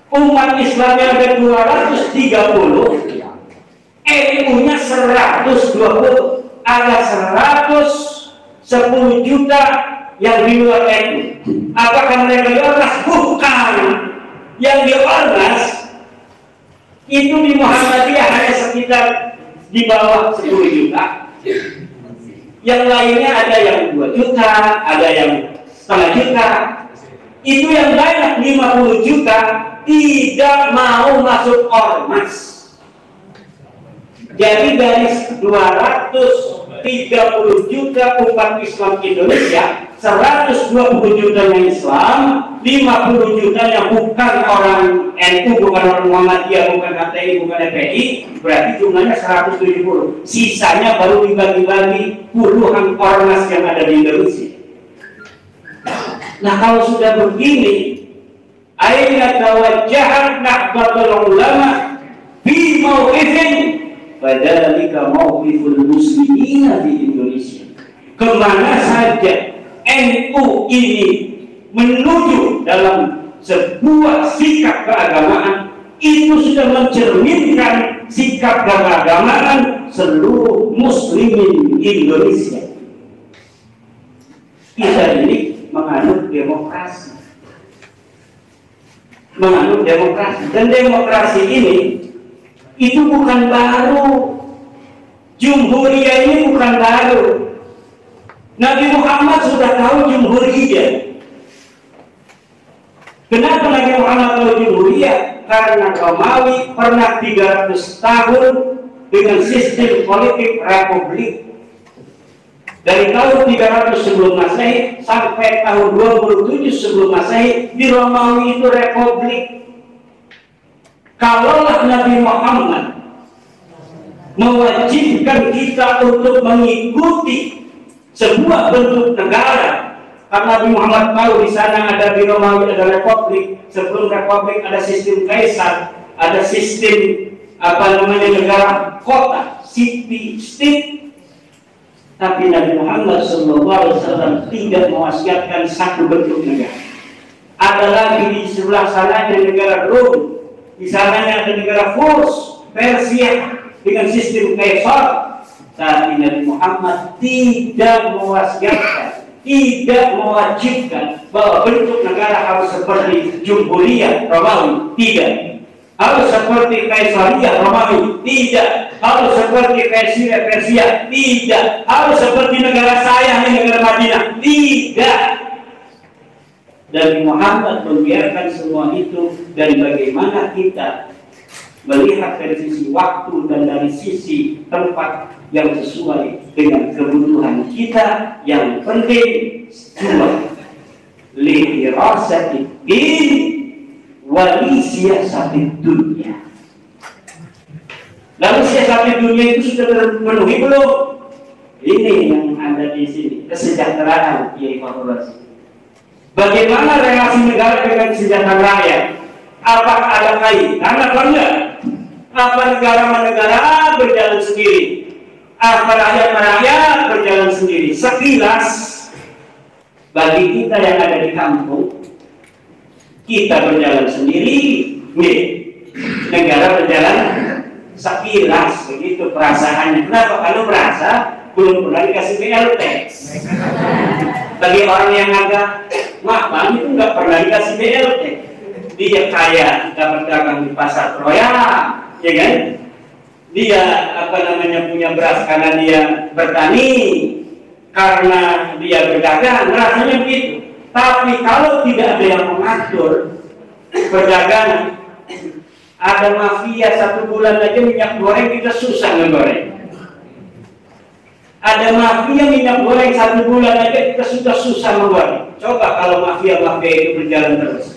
Umat Islam yang ada 230, NU-nya 120, ada 110 juta yang di luar NU. Apakah mereka diormas? Bukan. Yang diormas itu di Muhammadiyah hanya sekitar di bawah 10 juta. Yang lainnya ada yang 2 juta, ada yang setengah juta. Itu yang banyak 50 juta tidak mau masuk ormas. Jadi dari 230 juta umat Islam Indonesia, 120 jutanya Islam, 50 jutanya bukan orang NU, bukan orang Muhammadiyah, bukan HTI, bukan FPI, berarti jumlahnya 170. Sisanya baru dibagi-bagi puluhan ormas yang ada di Indonesia. Nah, kalau sudah begini, aina tawajjahat nahbatul ulama fi mauqifin fadzalika mauqiful muslimina di Indonesia. Kemana saja NU ini menuju dalam sebuah sikap keagamaan, itu sudah mencerminkan sikap keagamaan seluruh muslimin Indonesia. Kita ini menganut demokrasi. Menganut demokrasi. Dan demokrasi ini itu bukan baru. Jumhuriyah ini bukan baru. Nabi Muhammad sudah tahu jumhuriyah. Kenapa Nabi Muhammad tahu jumhuriyah? Karena Romawi pernah 300 tahun dengan sistem politik republik. Dari tahun 300 sebelum Masehi sampai tahun 27 sebelum Masehi di Romawi itu republik. Kalaulah Nabi Muhammad mewajibkan kita untuk mengikuti sebuah bentuk negara, karena Nabi Muhammad tahu di sana ada di Romawi ada republik, sebelum republik ada sistem kaisar, ada sistem negara kota, city state. Tapi Nabi Muhammad SAW tidak mewasiatkan satu bentuk negara. Ada lagi di sebelah sana ada negara Rom, di sananya ada negara Furs, Persia. dengan sistem Kaisar. Saat ini Nabi Muhammad tidak mewasiatkan, tidak mewajibkan bahwa bentuk negara harus seperti Jumhuriyah Romawi, tidak. Harus seperti Kaisariyah Romawi, tidak. Harus seperti Kaisariah Persia, tidak. Harus seperti negara saya, negara Madinah, tidak. Dan Muhammad membiarkan semua itu. Dan bagaimana kita melihat dari sisi waktu dan dari sisi tempat yang sesuai dengan kebutuhan kita. Yang penting dua, lihirasati din wali siasati dunia. Lalu siasati dunia itu sudah terpenuhi belum? Ini yang ada di sini, kesejahteraan Kiai Fahrul. Bagaimana relasi negara dengan kesejahteraan rakyat? Apakah ada kaitan atau enggak? Apa negara berjalan sendiri? Apa rakyat berjalan sendiri? Sekilas bagi kita yang ada di kampung, kita berjalan sendiri, negara berjalan sekilas, begitu perasaannya. Kenapa? Kalau merasa belum pernah dikasih BLT. Bagi orang yang agak mapan itu nggak pernah dikasih BLT. Dia kaya dapat dagang di pasar Roya, ya kan? Dia punya beras karena dia bertani, karena dia berdagang, rasanya begitu. Tapi kalau tidak ada yang mengatur perdagangan, ada mafia 1 bulan aja minyak goreng kita susah ngegoreng. Ada mafia minyak goreng 1 bulan aja kita sudah susah menggoreng. Coba kalau mafia-mafia itu berjalan terus.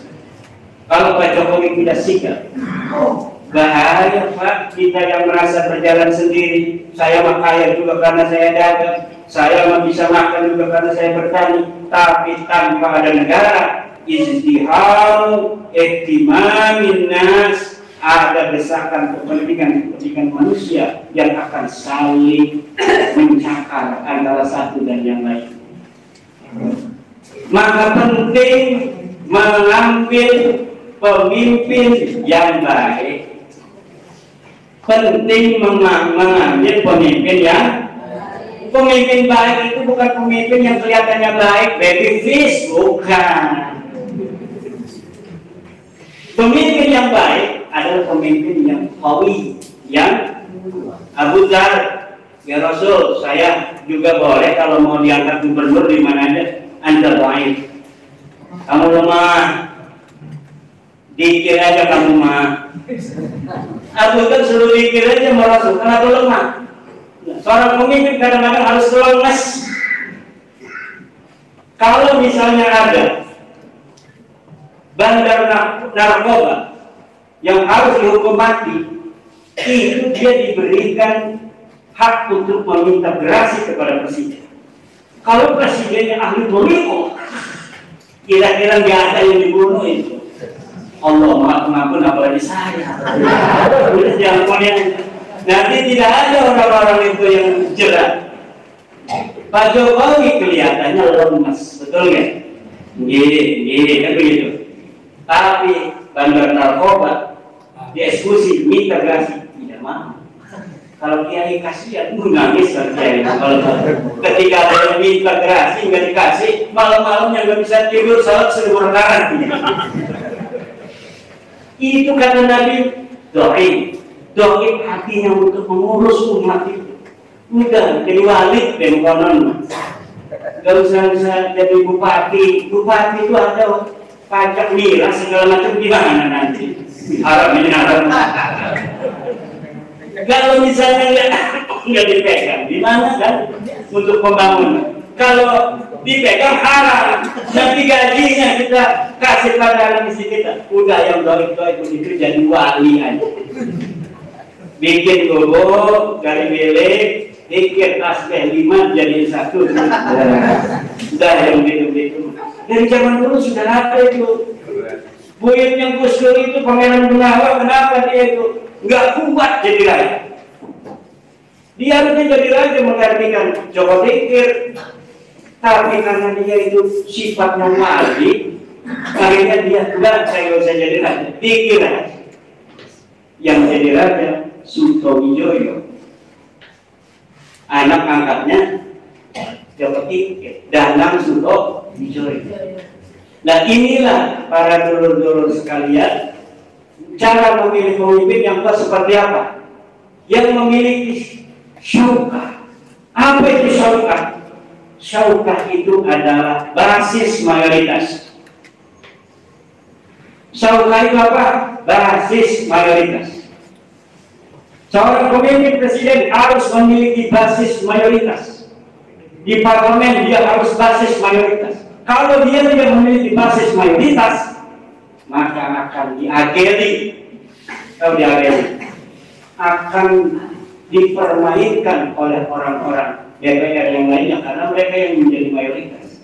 Kalau Pak Jokowi tidak sigap, bahaya Pak. Kita yang merasa berjalan sendiri, saya mah kaya juga karena saya dagang, saya mah bisa makan juga karena saya bertani. Tapi tanpa ada negara, izdihamu ihtimamin nas, ada desakan kepentingan manusia yang akan saling mencakar antara satu dan yang lain. Maka penting mengambil pemimpin yang baik. Penting mengambil pemimpin baik itu bukan pemimpin yang kelihatannya baik, baby fish, bukan. Pemimpin yang baik adalah pemimpin yang qawi, yang Abu Dzar, ya Rasul, saya juga boleh kalau mau diangkat gubernur di mana aja. Anda baik, kamu lemah, dikir aja kamu mah. Abu Dzar suruh dikir aja mau Rasul, kenapa lemah? Seorang pemimpin kadang-kadang harus lemes. Kalau misalnya ada bandar narkoba yang harus dihukum mati, itu dia diberikan hak untuk meminta gerasi kepada presiden. Kalau presidennya ahli pemilu, kira-kira nggak ada yang dibunuh itu. Allah maha pengampun apalagi saya. Jangan kemudian nanti tidak ada orang-orang itu yang jerak. Pak Jokowi kelihatannya lemas, betul nggak? Gini kan begitu. Tapi bandar narkoba dieksekusi, minta gerasi, tidak mau. Kalau kiai kasihan, nangis kan kiai. Kalau ketika ada yang minta gerasi nggak dikasih, malam-malamnya nggak bisa tidur, salat 1000 rakaat. Itu kata Nabi, doib hatinya untuk mengurus umat itu. Udah jadi wali dan konon. Gak usah jadi bupati. Bupati itu ada pajak miras segala macam, gimana nanti? Harap ini harap. Kalau misalnya nggak dipegang, di mana kan untuk pembangunan? Kalau dipegang haram, nanti gajinya kita kasih pada anak istri kita. Udah yang doib itu jadi wali aja. Bikin logo dari milik, bikin tasbih 5 jadi 1. Udah yang gitu-gitu. Dari zaman dulu sudah ada itu. Buyutnya Gus Dur itu Pangeran Gunawan, kenapa dia itu nggak kuat jadi raja? Dia harusnya jadi raja menggantikan Joko Tingkir, tapi karena dia itu sifatnya wali, akhirnya dia enggak, saya nggak usah jadi raja, pikir aja. Yang jadi raja Sutowijoyo, anak angkatnya Joko Tingkit, Danang Sutowijoyo. Nah inilah para dulur-dulur sekalian, cara memilih pemimpin yang kuat seperti apa? Yang memiliki syaukah. Apa itu syaukah? Syaukah itu adalah basis mayoritas. Syaukah itu apa? Basis mayoritas. Seorang pemimpin presiden harus memiliki basis mayoritas. Di parlemen dia harus basis mayoritas. Kalau dia tidak memiliki basis mayoritas, maka akan diakhiri, akan dipermainkan oleh orang-orang DPR yang lainnya karena mereka yang menjadi mayoritas.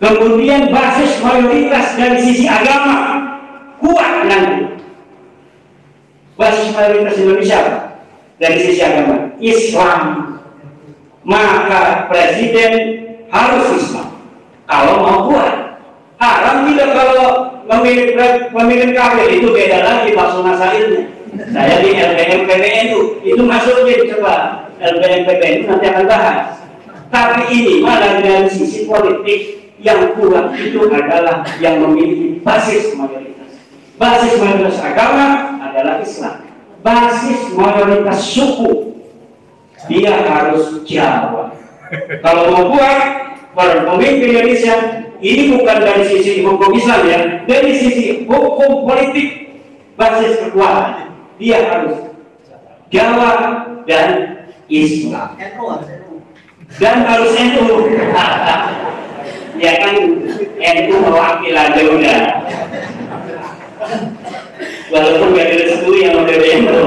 Kemudian basis mayoritas dari sisi agama kuat nanti. Basis mayoritas Indonesia dari sisi agama Islam, maka presiden harus Islam. Kalau mau kuat, haram tidak kalau memilih kafir, itu beda lagi bakso nasalirnya. Saya di LBM PBN itu masuknya coba LBM PBN itu nanti akan bahas. Tapi ini malah dari sisi politik yang kuat itu adalah yang memiliki basis mayoritas. Basis mayoritas agama adalah Islam. Basis mayoritas suku dia harus Jawa. Kalau mau kuat para pemimpin Indonesia, ini bukan dari sisi hukum Islam ya, dari sisi hukum politik basis kekuatan dia harus Jawa dan Islam dan harus NU. Ya kan NU mewakil aja udah, walaupun gak ada restu yang udah NU.